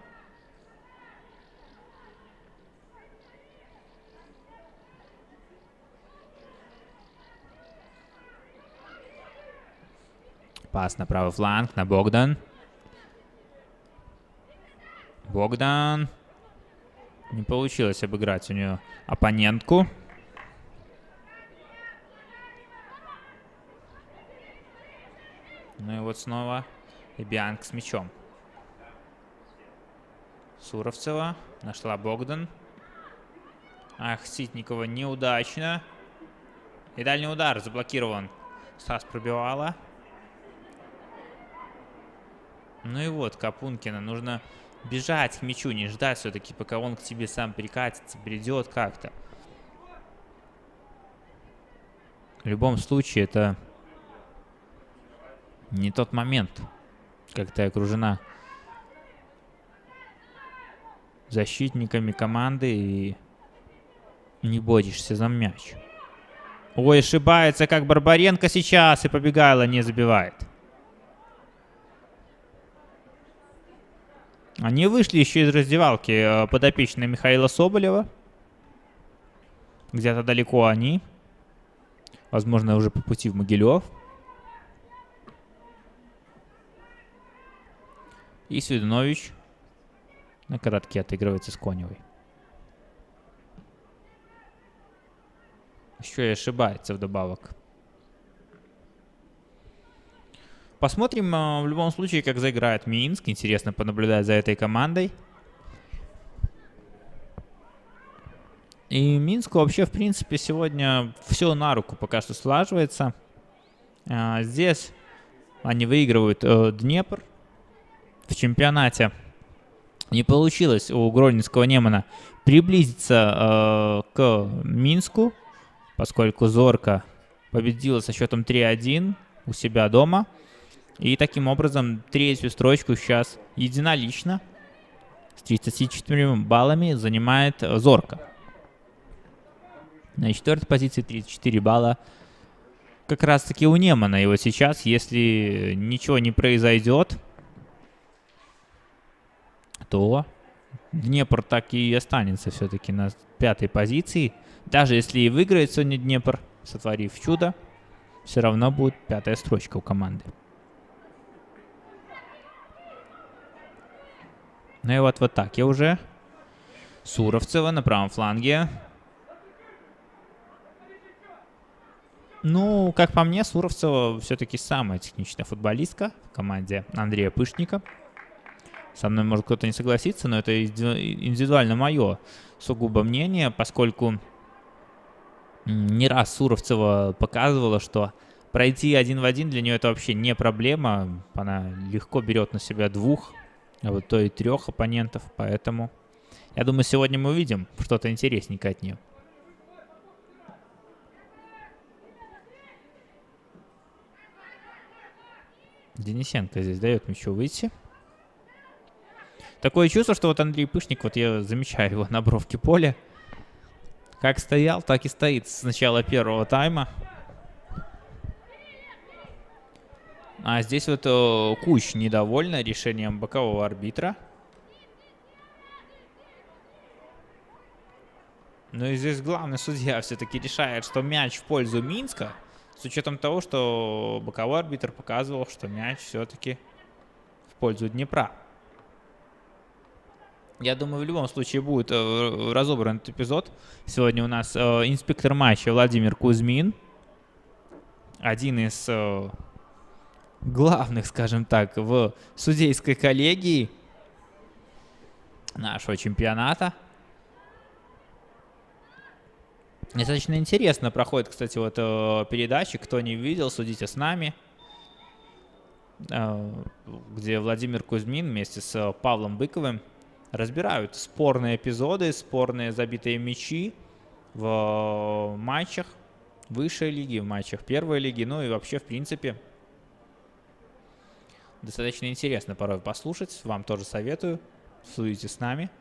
Пас на правый фланг, на Богдан. Богдан. Не получилось обыграть у нее оппонентку. Ну и вот снова Лебянк с мячом. Суровцева. Нашла Богдан. Ах, Ситникова неудачно. И дальний удар заблокирован. Стас пробивала. Ну и вот, Капункина. Нужно бежать к мячу, не ждать все-таки, пока он к тебе сам прикатится, придет как-то. В любом случае, это не тот момент, как ты окружена защитниками команды и не борешься за мяч. Ой, ошибается, как Барбаренко сейчас, и Побегайло не забивает. Они вышли еще из раздевалки подопечные Михаила Соболева. Где-то далеко они. Возможно, уже по пути в Могилев. И Свидунович на коротке отыгрывается с Коневой. Еще и ошибается вдобавок. Посмотрим в любом случае, как заиграет Минск. Интересно понаблюдать за этой командой. И Минску вообще, в принципе, сегодня все на руку пока что слаживается. Здесь они выигрывают Днепр в чемпионате. Не получилось у гродненского Немана приблизиться к Минску, поскольку Зорка победила со счетом 3-1 у себя дома. И таким образом третью строчку сейчас единолично с 34 баллами занимает Зорка. На четвертой позиции 34 балла как раз таки у Немана. И вот сейчас, если ничего не произойдет, то Днепр так и останется все-таки на пятой позиции. Даже если и выиграет сегодня Днепр, сотворив чудо, все равно будет пятая строчка у команды. Ну и вот в атаке уже Суровцева на правом фланге. Ну, как по мне, Суровцева все-таки самая техничная футболистка в команде Андрея Пышника. Со мной может кто-то не согласиться, но это индивидуально мое сугубо мнение, поскольку не раз Суровцева показывала, что пройти 1 в 1 для нее это вообще не проблема. Она легко берет на себя 2, а вот то и 3 оппонентов, поэтому я думаю, сегодня мы увидим что-то интересненькое от нее. Денисенко здесь дает мячу выйти. Такое чувство, что вот Андрей Пышник, вот я замечаю его на бровке поля. Как стоял, так и стоит с начала первого тайма. А здесь вот Кущ недовольна решением бокового арбитра. Ну и здесь главный судья все-таки решает, что мяч в пользу Минска. С учетом того, что боковой арбитр показывал, что мяч все-таки в пользу Днепра. Я думаю, в любом случае будет разобран этот эпизод. Сегодня у нас инспектор матча Владимир Кузьмин. Один из главных, скажем так, в судейской коллегии нашего чемпионата. Достаточно интересно проходит, кстати, вот передачи. Кто не видел, судите с нами. Где Владимир Кузьмин вместе с Павлом Быковым разбирают спорные эпизоды, спорные забитые мячи в матчах высшей лиги, в матчах первой лиги. Ну и вообще, в принципе, достаточно интересно порой послушать. Вам тоже советую. Судите с нами.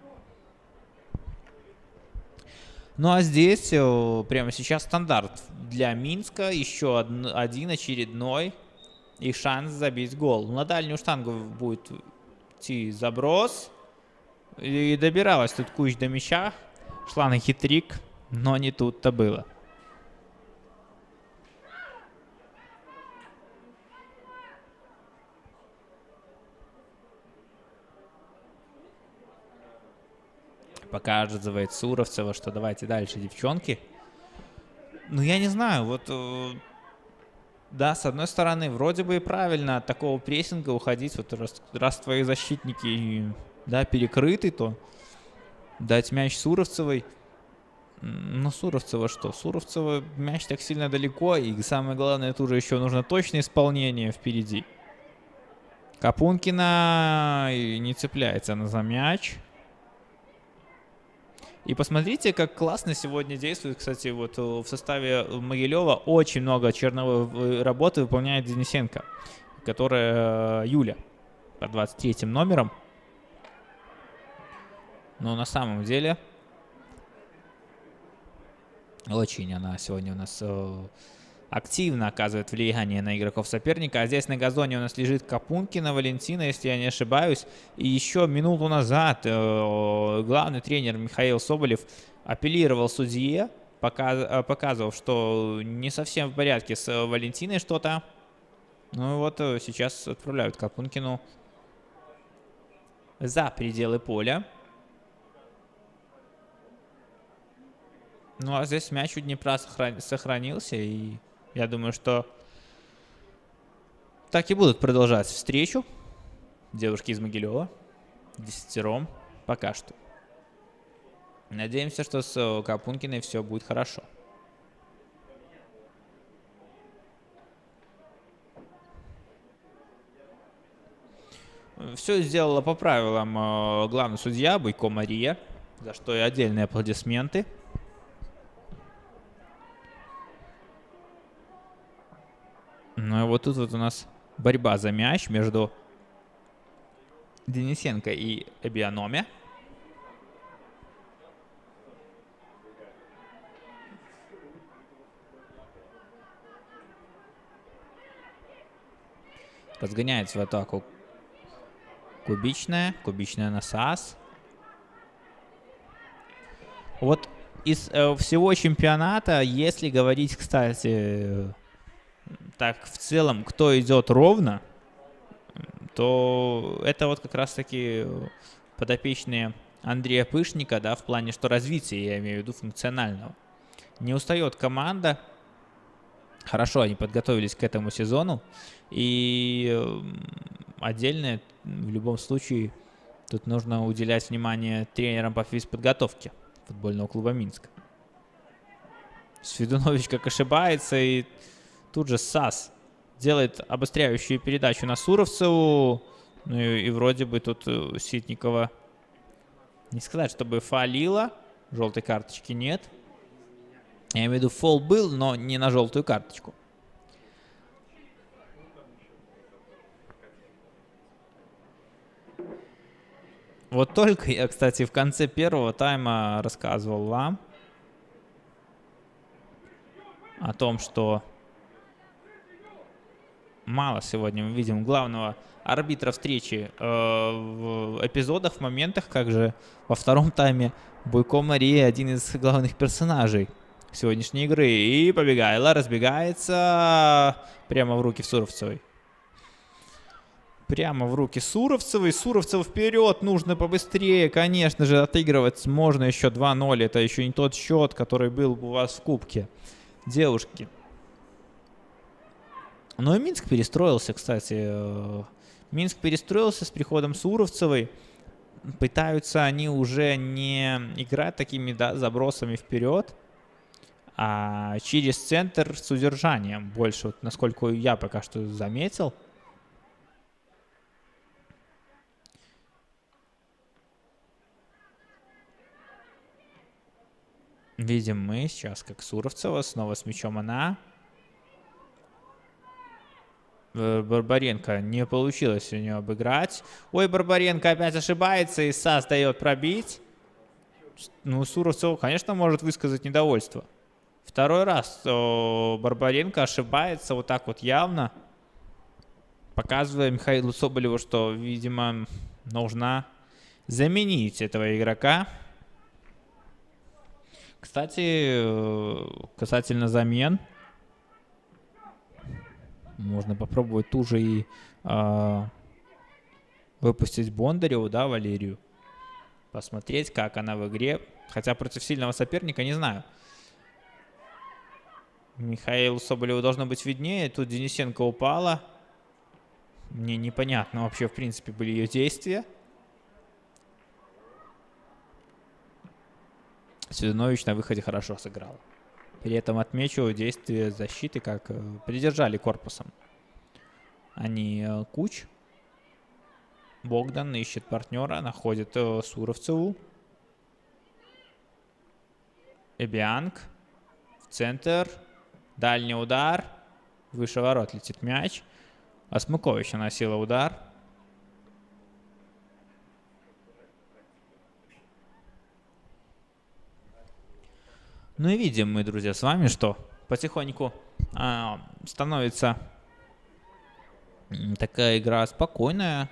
Ну а здесь прямо сейчас стандарт для Минска. Еще один очередной и шанс забить гол. На дальнюю штангу будет идти заброс. И добиралась тут Куч до мяча. Шла на хитрик, но не тут-то было. Показывает Суровцева, что давайте дальше, девчонки. Ну, я не знаю, вот... да, с одной стороны, вроде бы и правильно от такого прессинга уходить. Вот раз твои защитники, да, перекрыты, то дать мяч Суровцевой. Ну, Суровцева что? Суровцева мяч так сильно далеко, и самое главное, тут же еще нужно точное исполнение впереди. Капункина не цепляется она за мяч. И посмотрите, как классно сегодня действует, кстати, вот в составе Могилева очень много черновой работы выполняет Денисенко, которая Юля под 23 номером. Но на самом деле очень она сегодня у нас активно оказывает влияние на игроков соперника. А здесь на газоне у нас лежит Капункина Валентина, если я не ошибаюсь. И еще минуту назад главный тренер Михаил Соболев апеллировал судье, показывал, что не совсем в порядке с Валентиной что-то. Ну и вот сейчас отправляют Капункину за пределы поля. Ну а здесь мяч у Днепра сохранился, и я думаю, что так и будут продолжать встречу девушки из Могилева. 10 пока что. Надеемся, что с Капункиной все будет хорошо. Все сделала по правилам главный судья Буйко Мария, за что и отдельные аплодисменты. Ну и вот тут вот у нас борьба за мяч между Денисенко и Эбианоме. Разгоняется в атаку Кубичная на САС. Вот из всего чемпионата, если говорить, кстати, так в целом, кто идет ровно, то это вот как раз-таки подопечные Андрея Пышника, да, в плане, что развития, я имею в виду, функционального. Не устает команда. Хорошо, они подготовились к этому сезону. И отдельно, в любом случае, тут нужно уделять внимание тренерам по физподготовке футбольного клуба Минска. Свидунович как ошибается, и тут же САС делает обостряющую передачу на Суровцеву. Ну и вроде бы тут Ситникова, не сказать, чтобы фалила. Желтой карточки нет. Я имею в виду, фол был, но не на желтую карточку. Вот только я, кстати, в конце первого тайма рассказывал вам о том, что мало сегодня мы видим главного арбитра встречи в эпизодах, в моментах, как же во втором тайме Буйко Мария один из главных персонажей сегодняшней игры. И Побегайло разбегается прямо в руки Суровцевой. Прямо в руки Суровцевой. Суровцева вперед, нужно побыстрее, конечно же, отыгрывать. Можно еще 2-0, это еще не тот счет, который был у вас в кубке. Девушки. Ну и Минск перестроился, кстати. Минск перестроился с приходом Суровцевой. Пытаются они уже не играть такими, да, забросами вперед, а через центр с удержанием больше, вот, насколько я пока что заметил. Видим мы сейчас, как Суровцева снова с мячом она. Барбаренко не получилось у нее обыграть. Ой, Барбаренко опять ошибается, и САС дает пробить. Ну, Суровцев, конечно, может высказать недовольство. Второй раз Барбаренко ошибается вот так вот явно, показывая Михаилу Соболеву, что, видимо, нужно заменить этого игрока. Кстати, касательно замен, можно попробовать ту же и выпустить Бондареву, да, Валерию. Посмотреть, как она в игре. Хотя против сильного соперника не знаю. Михаилу Соболеву должно быть виднее. Тут Денисенко упала. Мне непонятно вообще, в принципе, были ее действия. Свиданович на выходе хорошо сыграл. При этом отмечу действия защиты, как придержали корпусом. Они Куч. Богдан ищет партнера, находит Суровцеву. Эбианг. В центр. Дальний удар. Выше ворот летит мяч. Осмыкович наносила удар. Ну и видим мы, друзья, с вами, что потихоньку становится такая игра спокойная.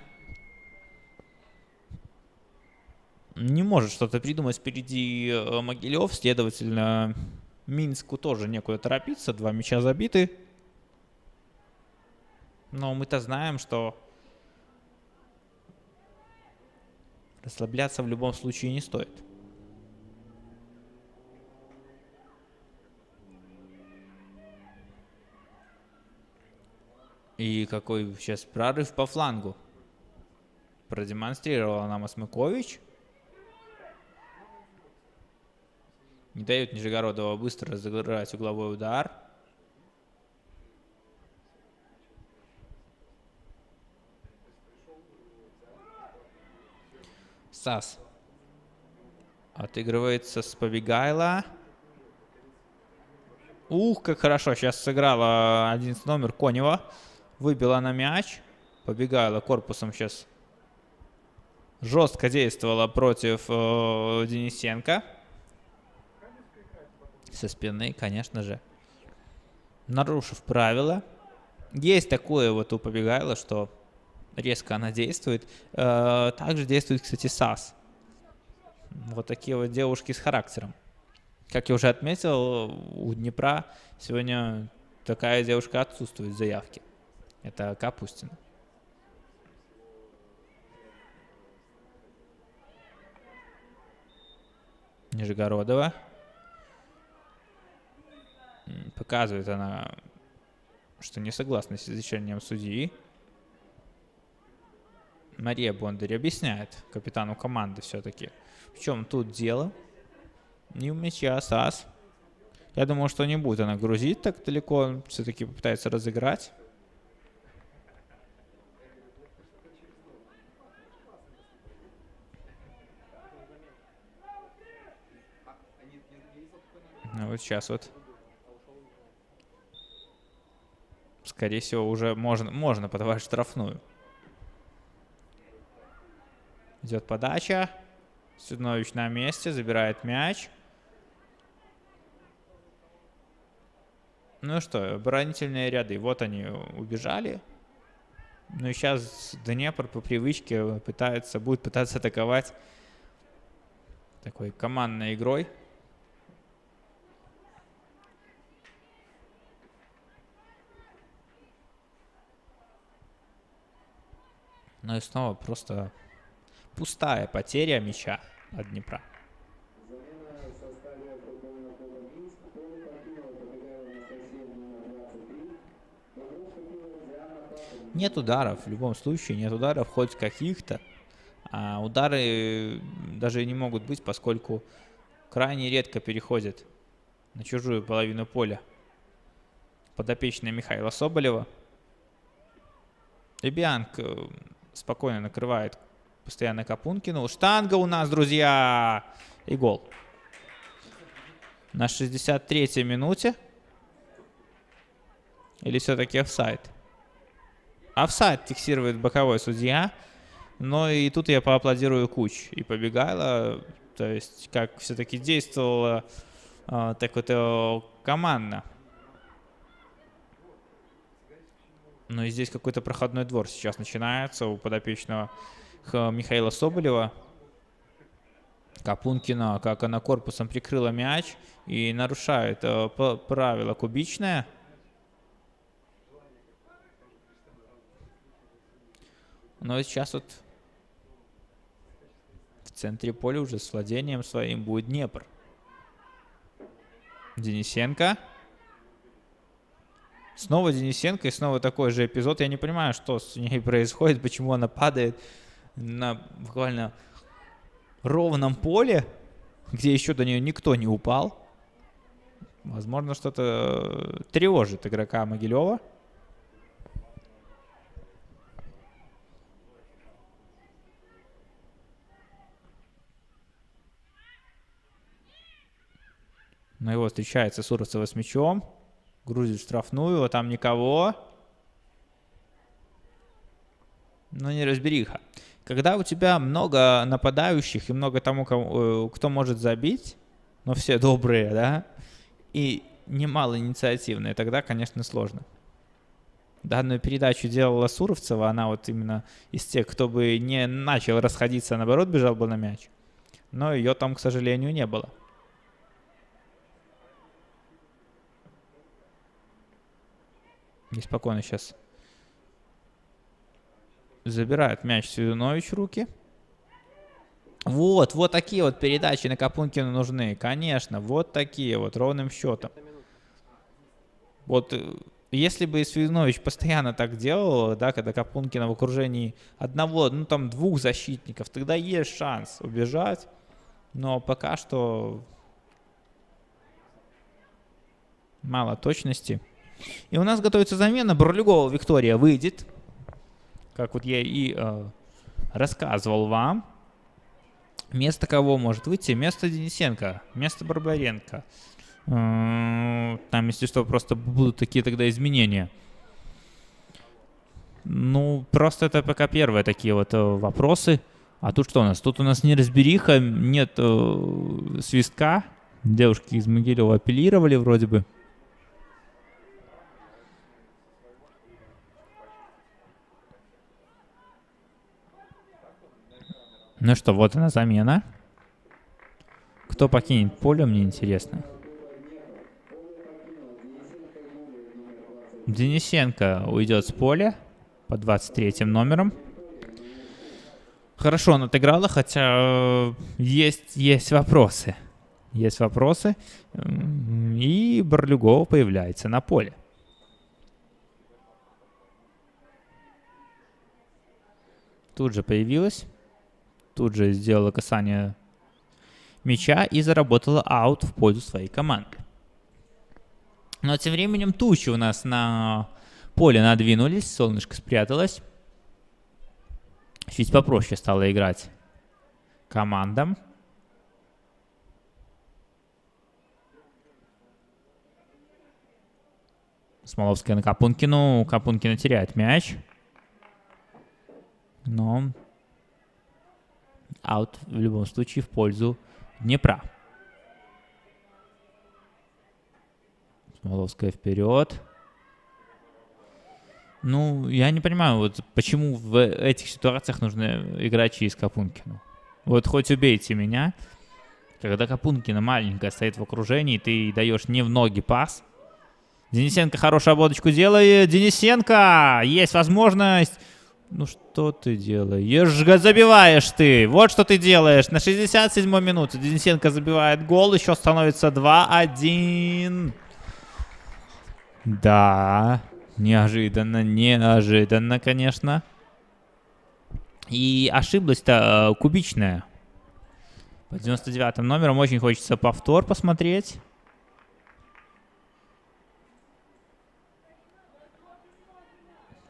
Не может что-то придумать впереди Могилев, следовательно, Минску тоже некуда торопиться. 2 мяча забиты. Но мы-то знаем, что расслабляться в любом случае не стоит. И какой сейчас прорыв по флангу продемонстрировал нам Осмыкович. Не дает Нижегородова быстро разыграть угловой удар. Сас отыгрывается с Побегайло. Ух, как хорошо сейчас сыграла 11 номер Конева. Выбила на мяч. Побегайло корпусом сейчас жестко действовала против Денисенко. Со спины, конечно же, нарушив правила. Есть такое вот у Побегайло, что резко она действует. Также действует, кстати, Сас. Вот такие вот девушки с характером. Как я уже отметил, у Днепра сегодня такая девушка отсутствует в заявке. Это Капустина. Нижегородова. Показывает она, что не согласна с решением судьи. Мария Бондарь объясняет капитану команды все-таки, в чем тут дело. Не у мяча, Сас. Я думаю, что не будет она грузить так далеко. Все-таки попытается разыграть. Ну вот сейчас вот. Скорее всего, уже можно подавать штрафную. Идет подача. Свиданович на месте, забирает мяч. Ну что, оборонительные ряды. Вот они убежали. Ну и сейчас Днепр по привычке будет пытаться атаковать такой командной игрой. Ну и снова просто пустая потеря мяча от Днепра. Замена в составе футбольного клуба Минск. Поле покинула Побегайло Анастасия номер 23. В игру вступила Диана Павловна. Нет ударов, в любом случае нет ударов, хоть каких-то. А удары даже не могут быть, поскольку крайне редко переходят на чужую половину поля подопечная Михаила Соболева. Эбианг спокойно накрывает постоянно Капункину. Штанга у нас, друзья! И гол. На 63-й минуте. Или все-таки офсайд? Офсайд фиксирует боковой судья. Но и тут я поаплодирую Куч. И Побегайло То есть как все-таки действовала так вот командно. Ну и здесь какой-то проходной двор сейчас начинается у подопечного Михаила Соболева. Капункина, как она корпусом прикрыла мяч и нарушает правило кубичное. Но сейчас вот в центре поля уже с владением своим будет Днепр. Денисенко. Снова Денисенко и снова такой же эпизод. Я не понимаю, что с ней происходит, почему она падает на буквально ровном поле, где еще до нее никто не упал. Возможно, что-то тревожит игрока Могилева. Но его встречается Суровцева с мячом. Грузит в штрафную, а там никого. Но неразбериха. Когда у тебя много нападающих и много тому, кто может забить, но все добрые, да, и немало инициативные, тогда, конечно, сложно. Данную передачу делала Суровцева, она вот именно из тех, кто бы не начал расходиться, а наоборот бежал бы на мяч. Но ее там, к сожалению, не было. Неспокойно сейчас забирает мяч Свидунович в руки. Вот такие вот передачи на Капункина нужны. Конечно, вот такие вот, ровным счетом. Вот если бы Свидунович постоянно так делал, да, когда Капункина в окружении одного, ну там двух защитников, тогда есть шанс убежать. Но пока что мало точности. И у нас готовится замена. Бурлюгова Виктория выйдет. Как вот я и рассказывал вам. Вместо кого может выйти? Вместо Денисенко. Вместо Барбаренко. Там, если что, просто будут такие тогда изменения. Ну, просто это пока первые такие вот вопросы. А тут что у нас? Тут у нас неразбериха, нет свистка. Девушки из Могилева апеллировали вроде бы. Ну что, вот она замена. Кто покинет поле, мне интересно. Денисенко уйдет с поля по 23 номером. Хорошо он отыграла, хотя есть вопросы. Есть вопросы. И Бурлюгова появляется на поле. Тут же появилась. Тут же сделала касание мяча и заработала аут в пользу своей команды. Но тем временем тучи у нас на поле надвинулись, солнышко спряталось. Чуть попроще стало играть командам. Смоловская на Капункину. Капункина теряет мяч. Но аут в любом случае в пользу Днепра. Смоловская вперед. Ну, я не понимаю, вот почему в этих ситуациях нужно играть через Капункину. Вот хоть убейте меня. Когда Капункина маленькая стоит в окружении, ты даешь не в ноги пас. Денисенко хорошую обводочку делает. Денисенко! Есть возможность. Ну что ты делаешь? Забиваешь ты. Вот что ты делаешь. На 67-й минуте Денисенко забивает гол. Еще становится 2-1. Да. Неожиданно, конечно. И ошиблась-то кубичная. По 99-м номером очень хочется повтор посмотреть.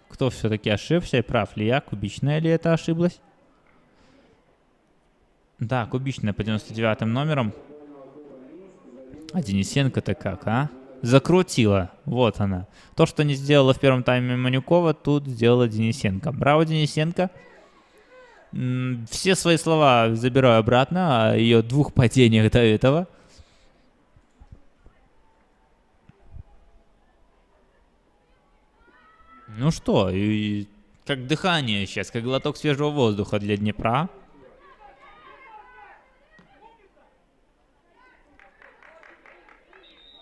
Кто все-таки ошибся и прав ли я? Кубичная ли это ошиблась? Да, кубичная по 99-м номером. А Денисенко-то как, а? Закрутила. Вот она. То, что не сделала в первом тайме Манюкова, тут сделала Денисенко. Браво, Денисенко. Все свои слова забираю обратно о ее 2 падениях до этого. Ну что, и как дыхание сейчас, как глоток свежего воздуха для Днепра.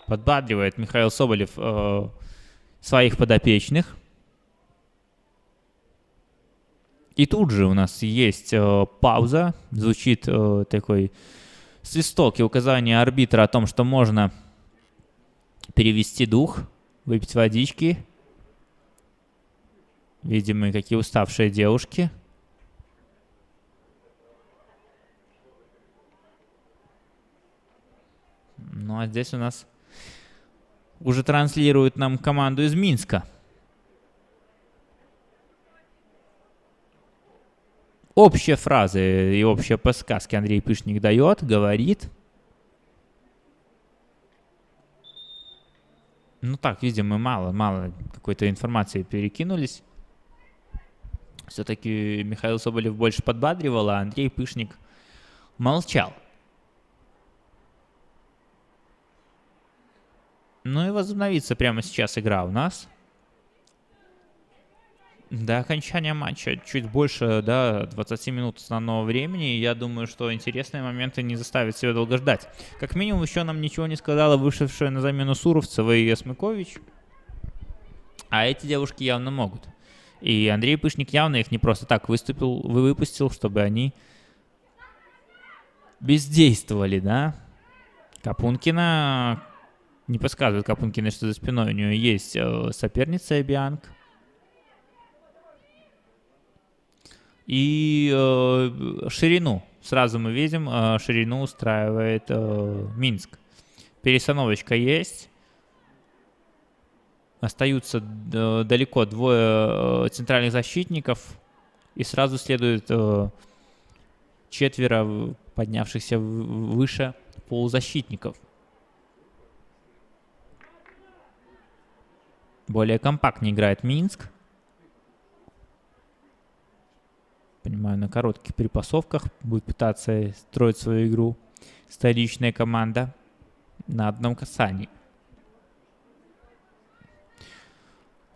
Подбадривает Михаил Соболев своих подопечных. И тут же у нас есть пауза, звучит такой свисток и указание арбитра о том, что можно перевести дух, выпить водички. Видим мы, какие уставшие девушки. Ну а здесь у нас уже транслируют нам команду из Минска. Общие фразы и общие подсказки Андрей Пышник дает, говорит. Ну так, видимо, мало какой-то информации перекинулись. Все-таки Михаил Соболев больше подбадривал, а Андрей Пышник молчал. Ну и возобновится прямо сейчас игра у нас. До окончания матча чуть больше, 20 минут основного времени. Я думаю, что интересные моменты не заставят себя долго ждать. Как минимум, еще нам ничего не сказала вышедшая на замену Суровцева и Осмыкович. А эти девушки явно могут. И Андрей Пышник явно их не просто так выпустил, чтобы они бездействовали, да. Капункина... Не подсказывает Капункина, что за спиной у нее есть соперница Эбианг. И ширину. Сразу мы видим, ширину устраивает Минск. Перестановочка есть. Остаются далеко 2 центральных защитников. И сразу следует 4 поднявшихся выше полузащитников. Более компактнее играет Минск. Понимаю, на коротких перепасовках будет пытаться строить свою игру столичная команда на одном касании.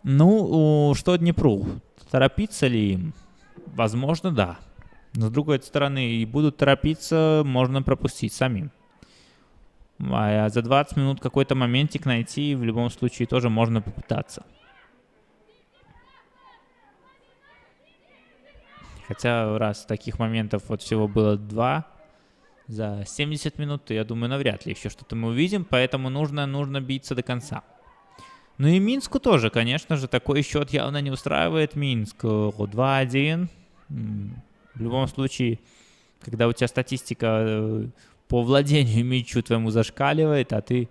Ну, что Днепру? Торопиться ли им? Возможно, да. Но с другой стороны, и будут торопиться, можно пропустить самим. А за 20 минут какой-то моментик найти в любом случае тоже можно попытаться. Хотя раз таких моментов вот всего было 2 за 70 минут, то я думаю, навряд ли еще что-то мы увидим, поэтому нужно биться до конца. Ну и Минску тоже, конечно же, такой счет явно не устраивает Минск. 2-1. В любом случае, когда у тебя статистика по владению мячу твоему зашкаливает, а ты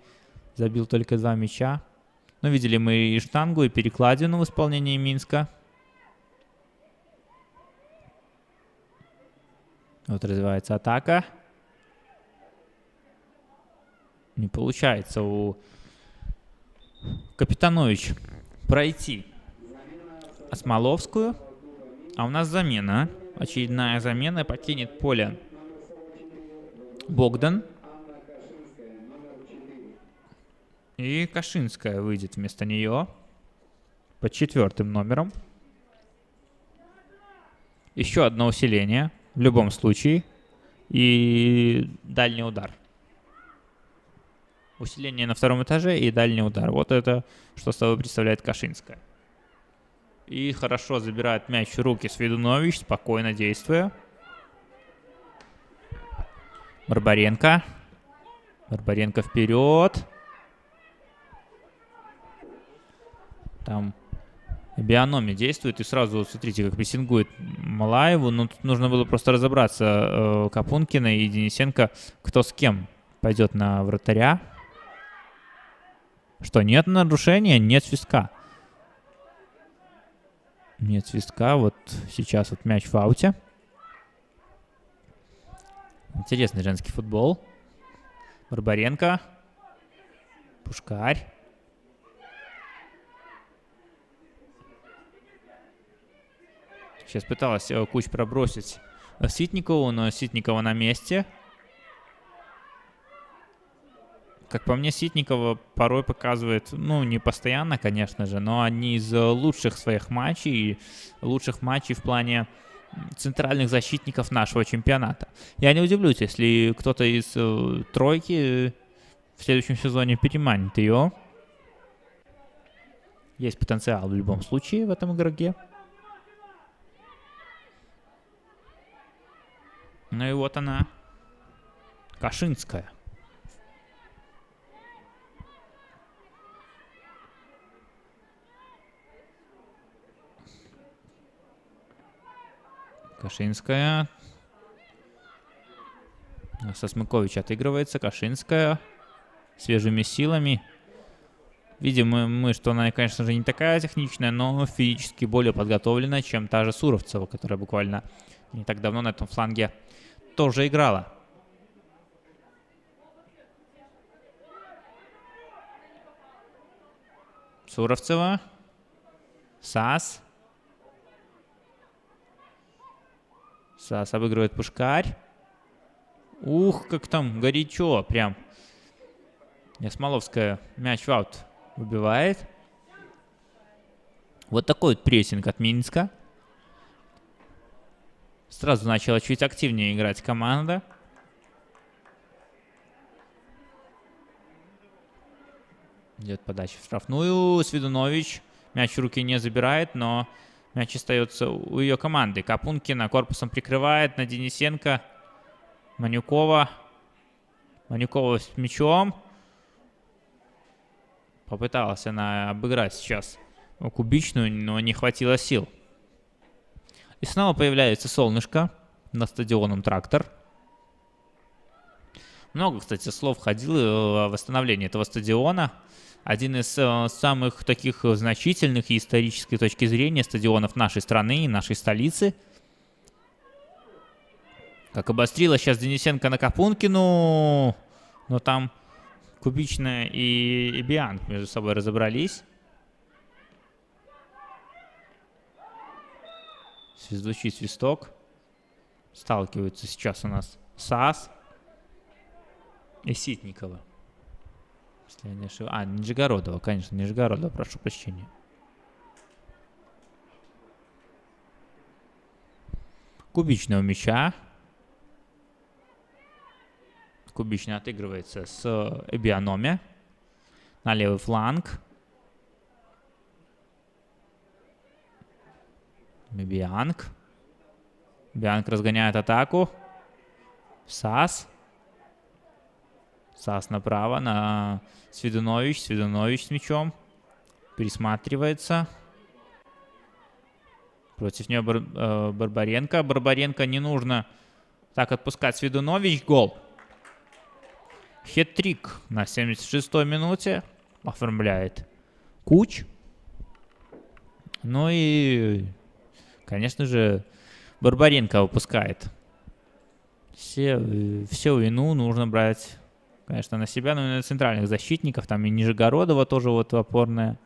забил только 2 мяча. Ну, видели мы и штангу, и перекладину в исполнении Минска. Вот развивается атака. Не получается у Капитанович пройти Осмоловскую. А у нас замена. Очередная замена. Покинет поле Богдан. И Кашинская выйдет вместо нее. Под 4-м номером. Еще одно усиление. В любом случае. И дальний удар. Усиление на 2-м этаже и дальний удар. Вот это, что собой представляет Кашинская. И хорошо забирает мяч в руки Свидунович, спокойно действуя. Барбаренко. Барбаренко вперед. Там Бианоми действует и сразу, смотрите, как прессингует Малаеву. Но тут нужно было просто разобраться Капункина и Денисенко, кто с кем пойдет на вратаря. Что, нет нарушения, нет свистка. Нет свистка, вот сейчас вот мяч в ауте. Интересный женский футбол. Барбаренко. Пушкарь. Сейчас пыталась Куч пробросить Ситникову, но Ситникова на месте. Как по мне, Ситникова порой показывает, ну, не постоянно, конечно же, но одни из лучших своих матчей, лучших матчей в плане центральных защитников нашего чемпионата. Я не удивлюсь, если кто-то из тройки в следующем сезоне переманит ее. Есть потенциал в любом случае в этом игроке. Ну и вот она, Кашинская. Кашинская. Сосмыкович отыгрывается. Кашинская. Свежими силами. Видим мы, что она, конечно же, не такая техничная, но физически более подготовленная, чем та же Суровцева, которая буквально не так давно на этом фланге тоже играла. Суровцева. Сас. Сас обыгрывает Пушкарь. Ух, как там горячо прям. Ясмоловская мяч в аут выбивает. Вот такой вот прессинг от Минска. Сразу начала чуть активнее играть команда. Идет подача в штрафную. Свидунович мяч в руки не забирает, но мяч остается у ее команды. Капункина корпусом прикрывает на Денисенко. Манюкова. Манюкова с мячом. Попыталась она обыграть сейчас Кубичную, но не хватило сил. И снова появляется солнышко на стадионом «Трактор». Много, кстати, слов ходило о восстановлении этого стадиона. Один из самых таких значительных и исторической точки зрения стадионов нашей страны и нашей столицы. Как обострила сейчас Денисенко на Капункину, но там Кубичная и Бианк между собой разобрались. Звучит свисток. Сталкиваются сейчас у нас Сас и Ситникова. Если я не ошибаюсь. А, Нижегородова, конечно, Нижегородова, прошу прощения. Кубичная у мяча. Кубичная отыгрывается с Эбианоме на левый фланг. Бианк. Бианк разгоняет атаку. Сас. Сас направо на Свидунович. Свидунович с мячом. Пересматривается. Против нее Барбаренко. Барбаренко не нужно так отпускать. Свидунович. Гол. Хет-трик на 76-й минуте оформляет Куч. Ну и, конечно же, Барбаренко выпускает. Всю вину нужно брать, конечно, на себя, но и на центральных защитников. Там и Нижегородова тоже вот опорная.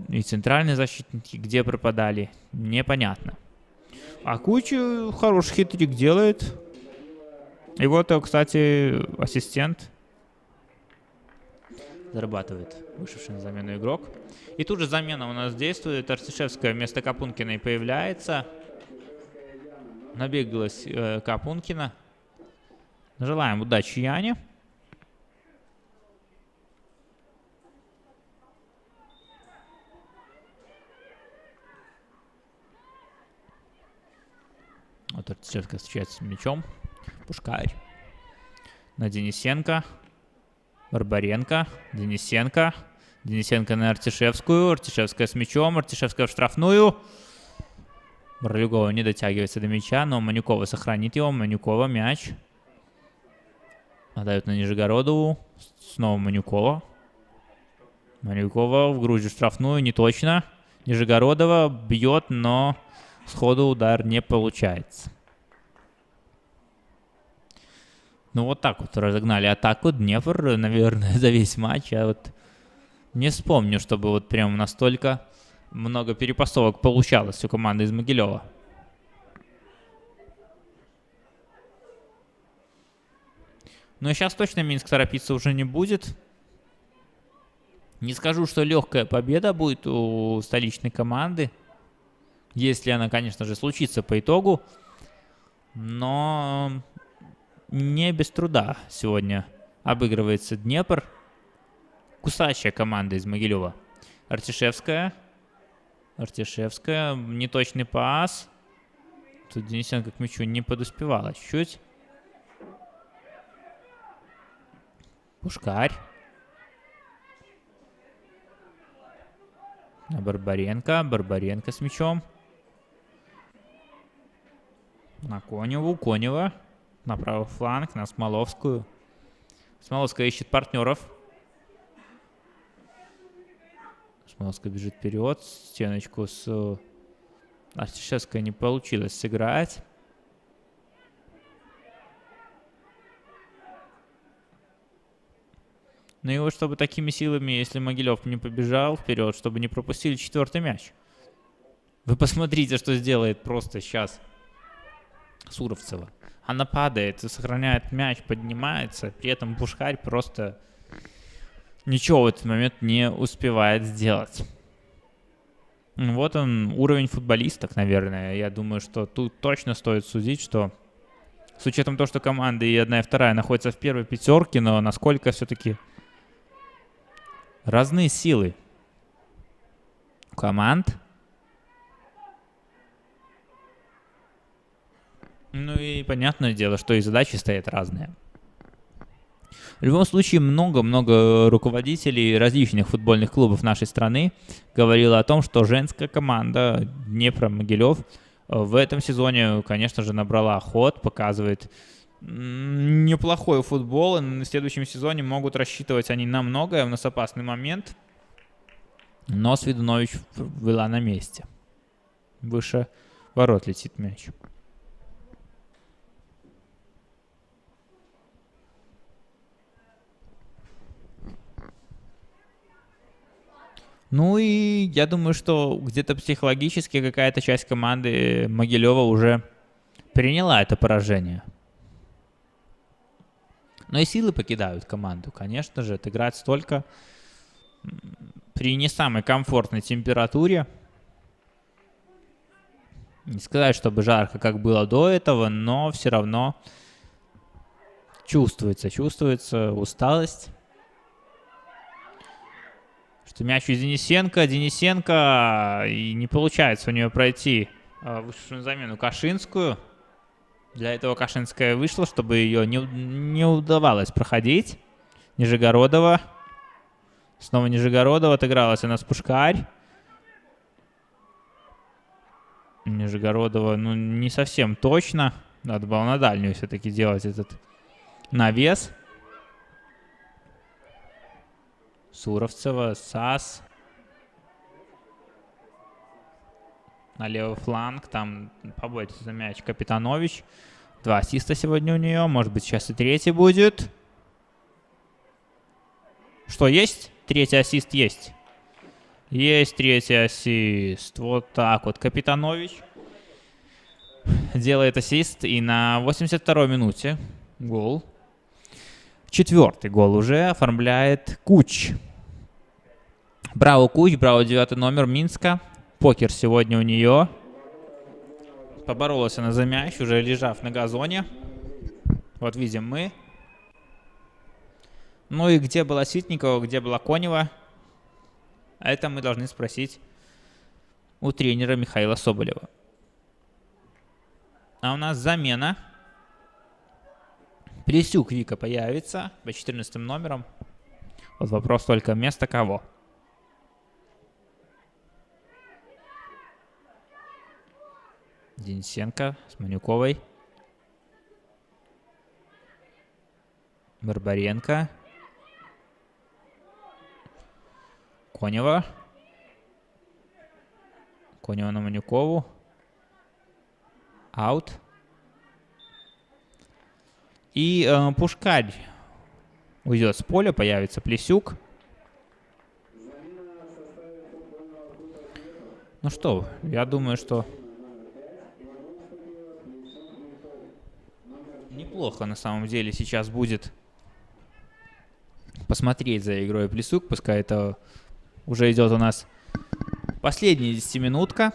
И центральные защитники где пропадали, непонятно. А Куч хороший хитрик делает. И вот, кстати, ассистент зарабатывает вышедший на замену игрок. И тут же замена у нас действует. Артишевская вместо Капункиной появляется. Набегалась Капункина. Желаем удачи Яне. Вот Артишевская встречается с мячом. Пушкарь. На Денисенко. Барбаренко. Денисенко. Денисенко на Артишевскую. Артишевская с мячом. Артишевская в штрафную. Борлюгова не дотягивается до мяча, но Манюкова сохранит его. Манюкова мяч. Отдают на Нижегородову. Снова Манюкова. Манюкова в грудью штрафную. Не точно. Нижегородова бьет, но сходу удар не получается. Ну вот так вот разогнали атаку. Днепр, наверное, за весь матч. Я вот не вспомню, чтобы вот прям настолько много перепасовок получалось у команды из Могилева. Но сейчас точно Минск торопиться уже не будет. Не скажу, что легкая победа будет у столичной команды. Если она, конечно же, случится по итогу. Но не без труда сегодня обыгрывается Днепр. Кусачая команда из Могилева. Артишевская. Неточный пас. Тут Денисенко к мячу не подуспевала чуть-чуть. Пушкарь. На Барбаренко. Барбаренко с мячом. На Коневу. Конева. На правый фланг. На Смоловскую. Смоловская ищет партнеров. Смоловская бежит вперед. Стеночку с Артишевской не получилось сыграть. Ну и вот чтобы такими силами, если Могилев не побежал вперед, чтобы не пропустили 4-й мяч. Вы посмотрите, что сделает просто сейчас Суровцева. Она падает, сохраняет мяч, поднимается. При этом Пушкарь просто ничего в этот момент не успевает сделать. Вот он, уровень футболисток, наверное. Я думаю, что тут точно стоит судить, что с учетом того, что команды и одна, и вторая находятся в первой пятерке, но насколько все-таки разные силы команд. Ну и понятное дело, что и задачи стоят разные. В любом случае, много-много руководителей различных футбольных клубов нашей страны говорило о том, что женская команда Днепр-Могилев в этом сезоне, конечно же, набрала ход, показывает неплохой футбол. И на следующем сезоне могут рассчитывать они на многое. У нас опасный момент. Но Свидунович была на месте. Выше ворот летит мяч. Ну и я думаю, что где-то психологически какая-то часть команды Могилева уже приняла это поражение. Но и силы покидают команду. Конечно же, отыграть столько при не самой комфортной температуре. Не сказать, чтобы жарко, как было до этого, но все равно чувствуется усталость. Что мяч из Денисенко. Денисенко, и не получается у нее пройти вышедшую на замену Кашинскую. Для этого Кашинская вышла, чтобы ее не удавалось проходить. Нижегородова. Снова Нижегородова. Отыгралась она с Пушкарь. Нижегородова, ну, не совсем точно. Надо было на дальнюю все-таки делать этот навес. Суровцева, САС. На левый фланг. Там поборется за мяч Капитанович. 2 ассиста сегодня у нее. Может быть, сейчас и 3-й будет. Что, есть? 3-й ассист есть. Есть 3-й ассист. Вот так вот. Капитанович делает ассист. И на 82-й минуте гол. 4-й гол уже оформляет Куч. Браво, Куч. Браво, 9-й номер Минска. Покер сегодня у нее. Поборолась она за мяч, уже лежав на газоне. Вот видим мы. Ну и где была Ситникова, где была Конева? Это мы должны спросить у тренера Михаила Соболева. А у нас замена. Плесюк Вика появится по 14 номером. Вот вопрос только вместо кого. Денисенко с Манюковой. Барбаренко. Конева. Конева на Манюкову. Аут. И Пушкарь уйдет с поля, появится Плесюк. Ну что, я думаю, что неплохо на самом деле сейчас будет посмотреть за игрой Плесук. Пускай это уже идет у нас последняя 10-минутка.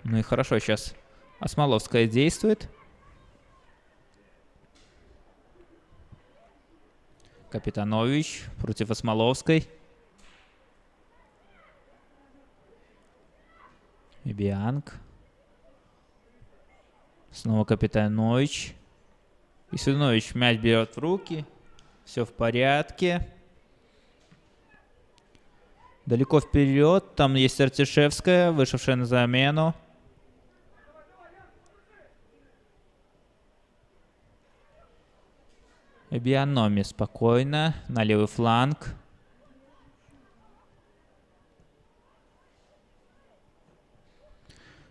Ну и хорошо, сейчас Осмоловская действует. Капитанович против Осмоловской. Бианк. Снова Капитанович. И Свинович мяч берет в руки. Все в порядке. Далеко вперед. Там есть Артишевская, вышедшая на замену. Бианоми спокойно. На левый фланг.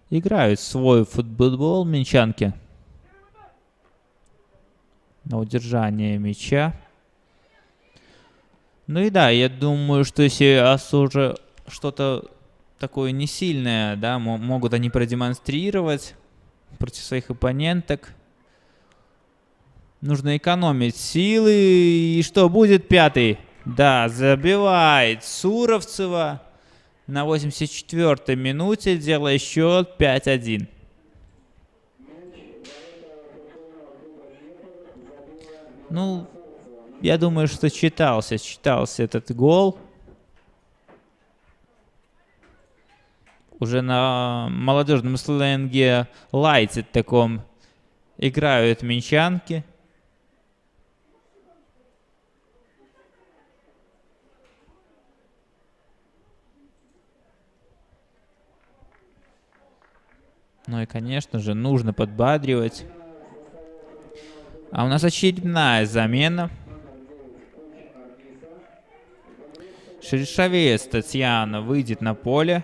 Играют свой футбол минчанки. На удержание мяча. Ну и да, я думаю, что если уже что-то такое не сильное, да, могут они продемонстрировать против своих оппоненток. Нужно экономить силы. И что будет? Пятый. Да, забивает Суровцева на 84-й минуте, делая счет 5-1. Ну, я думаю, что читался этот гол. Уже на молодежном сленге лайте таком играют минчанки. Ну и, конечно же, нужно подбадривать. А у нас очередная замена. Шершавец Татьяна выйдет на поле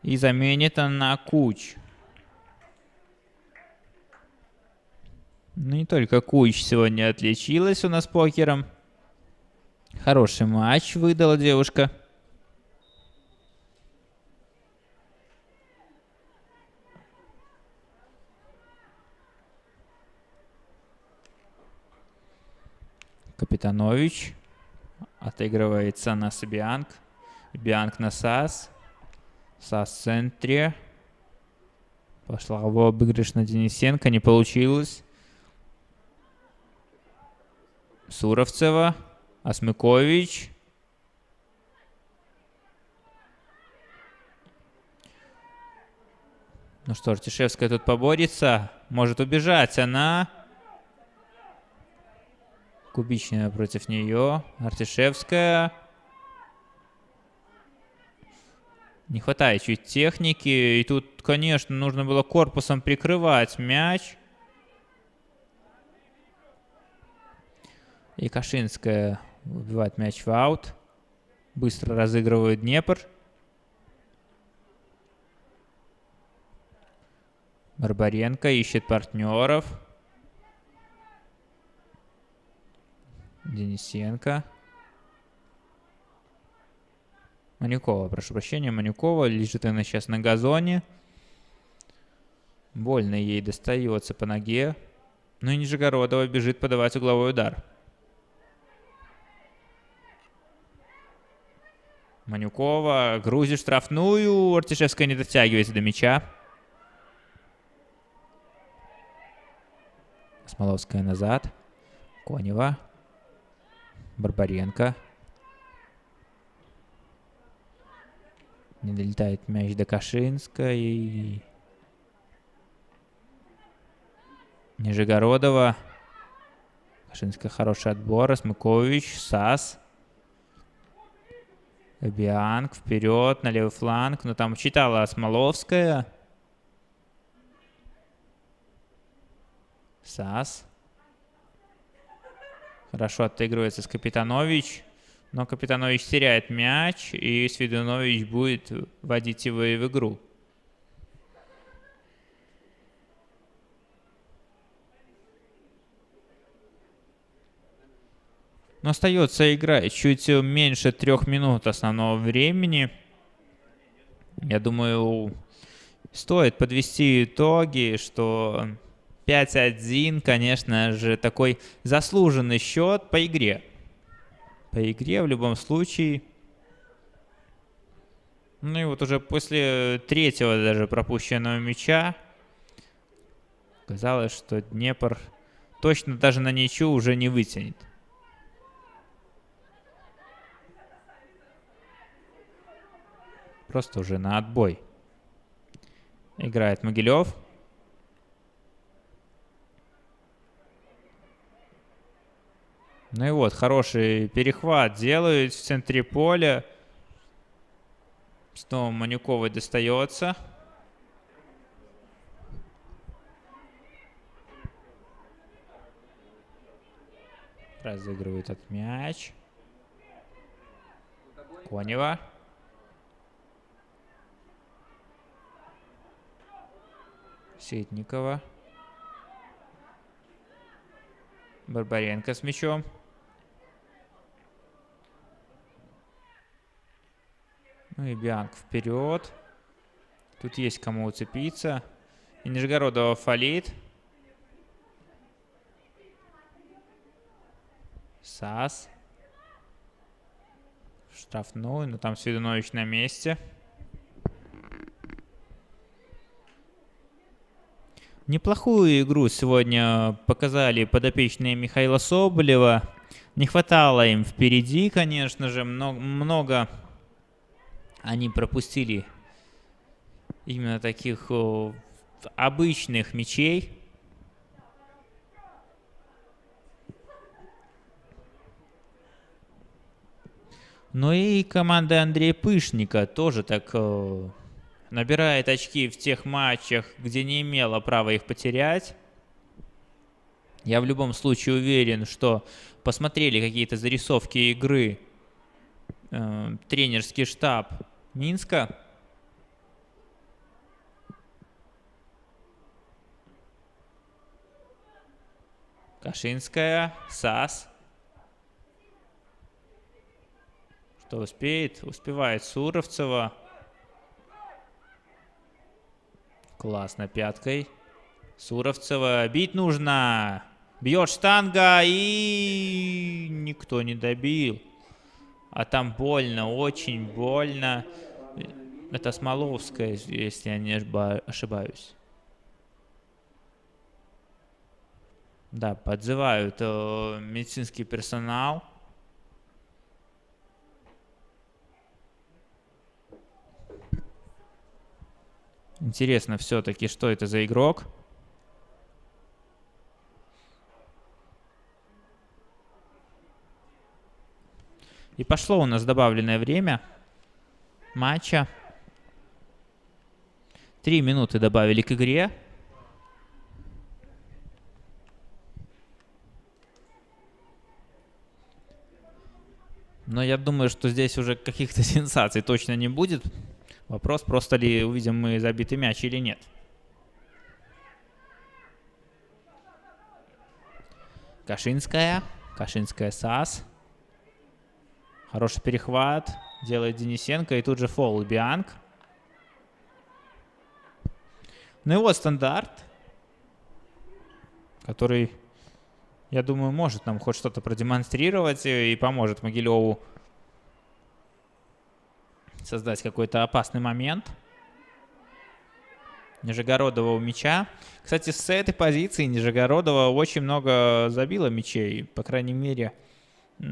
и заменит она Куч. Ну не только Куч сегодня отличилась у нас покером. Хороший матч выдала девушка. Капитанович отыгрывается на Бианк. Бианк на Сас. Сас в центре. Пошла в обыгрыш на Денисенко. Не получилось. Суровцева. Осмыкович. Ну что, Артишевская тут поборется. Может убежать она. Кубичная против нее. Артишевская. Не хватает чуть техники. И тут, конечно, нужно было корпусом прикрывать мяч. И Кашинская выбивает мяч в аут. Быстро разыгрывает Днепр. Барбаренко ищет партнеров. Денисенко. Манюкова, прошу прощения, Манюкова. Лежит она сейчас на газоне. Больно ей достается по ноге. Ну и Нижегородова бежит подавать угловой удар. Манюкова грузит штрафную. Артишевская не дотягивается до мяча. Смоловская назад. Конева. Барбаренко. Не долетает мяч до Кашинской. Нижегородова. Кашинская хороший отбор. Осмыкович. Сас. Бианк вперед на левый фланг. Но там читала Смоловская. Сас. Хорошо отыгрывается с Капитанович. Но Капитанович теряет мяч. И Свидунович будет вводить его в игру. Но остается игра чуть меньше 3 минут основного времени. Я думаю, стоит подвести итоги, что 5-1, конечно же, такой заслуженный счет по игре. По игре в любом случае. Ну и вот уже после третьего даже пропущенного мяча казалось, что Днепр точно даже на ничью уже не вытянет. Просто уже на отбой играет Могилев. Ну и вот, хороший перехват делают в центре поля. Снова Манюковой достается. Разыгрывает этот мяч. Конева. Ситникова. Барбаренко с мячом. Ну и Бианк вперед. Тут есть кому уцепиться. И Нижегородова фалит. САС. Штрафной, но там Свидунович на месте. Неплохую игру сегодня показали подопечные Михаила Соболева. Не хватало им впереди, конечно же. Много они пропустили именно таких обычных мячей. Ну и команда Андрея Пышника тоже так набирает очки в тех матчах, где не имела права их потерять. Я в любом случае уверен, что посмотрели какие-то зарисовки игры тренерский штаб Минска. Кашинская, САС. Что успеет? Успевает Суровцева. Классно пяткой. Суровцева. Бить нужно. Бьет штанга и никто не добил. А там больно, очень больно. Это Смоловская, если я не ошибаюсь. Да, подзывают медицинский персонал. Интересно все-таки, что это за игрок. И пошло у нас добавленное время матча. 3 минуты добавили к игре. Но я думаю, что здесь уже каких-то сенсаций точно не будет. Вопрос, просто ли увидим мы забитый мяч или нет. Кашинская. Кашинская САС. Хороший перехват. Делает Денисенко. И тут же фол Бианк. Ну и вот стандарт, который, я думаю, может нам хоть что-то продемонстрировать и поможет Могилеву создать какой-то опасный момент. Нижегородова у мяча. Кстати, с этой позиции Нижегородова очень много забила мячей. По крайней мере, в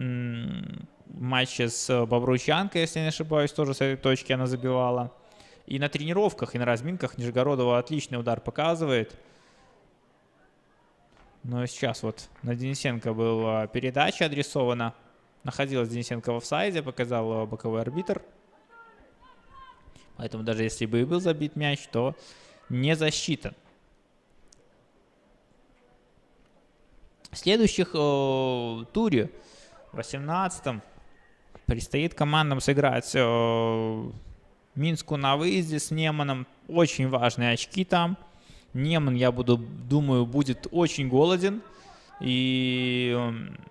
матче с Бобручанкой, если не ошибаюсь, тоже с этой точки она забивала. И на тренировках, и на разминках Нижегородова отличный удар показывает. Но сейчас вот на Денисенко была передача адресована. Находилась Денисенко в офсайде, показал боковой арбитр. Поэтому даже если бы и был забит мяч, то не засчитан. В следующих туре, в 18-м, предстоит командам сыграть Минску на выезде с Неманом. Очень важные очки там. Неман, я думаю, будет очень голоден. И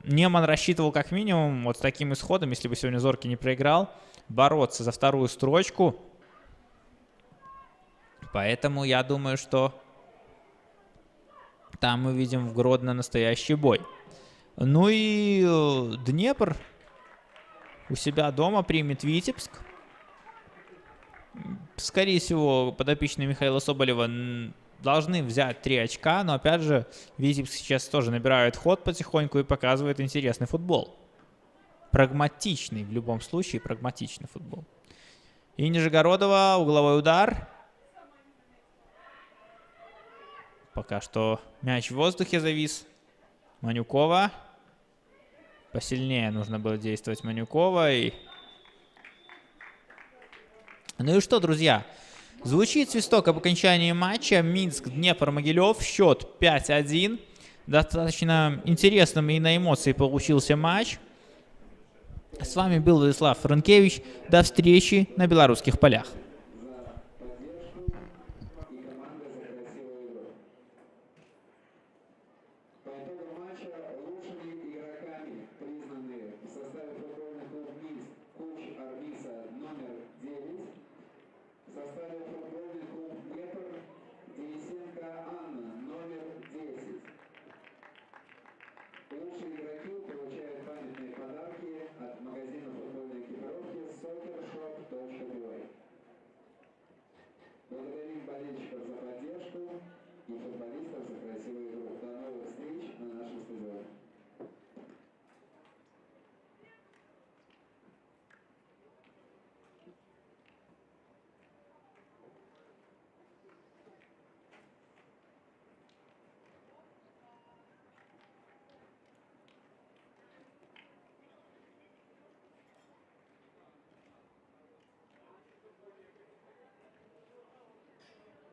Неман рассчитывал как минимум вот с таким исходом, если бы сегодня Зоркий не проиграл, бороться за вторую строчку. Поэтому я думаю, что Там мы видим в Гродно настоящий бой. Ну и Днепр у себя дома примет Витебск. Скорее всего, подопечные Михаила Соболева должны взять 3 очка, но опять же, Витебск сейчас тоже набирает ход потихоньку и показывает интересный футбол. Прагматичный, в любом случае, прагматичный футбол. И Нижегородова, угловой удар. Пока что мяч в воздухе завис. Манюкова. Посильнее нужно было действовать Манюковой. Ну и что, друзья? Звучит свисток об окончании матча. Минск, Днепр, Могилев. Счет 5-1. Достаточно интересным и на эмоции получился матч. С вами был Владислав Франкевич. До встречи на белорусских полях. По итогам матча лучшими игроками признаны в составе футбольного клуба Минск Куч Арбиса номер 9, в составе футбольный клуб Днепр Денисенко Анна номер 10. Лучшие игроки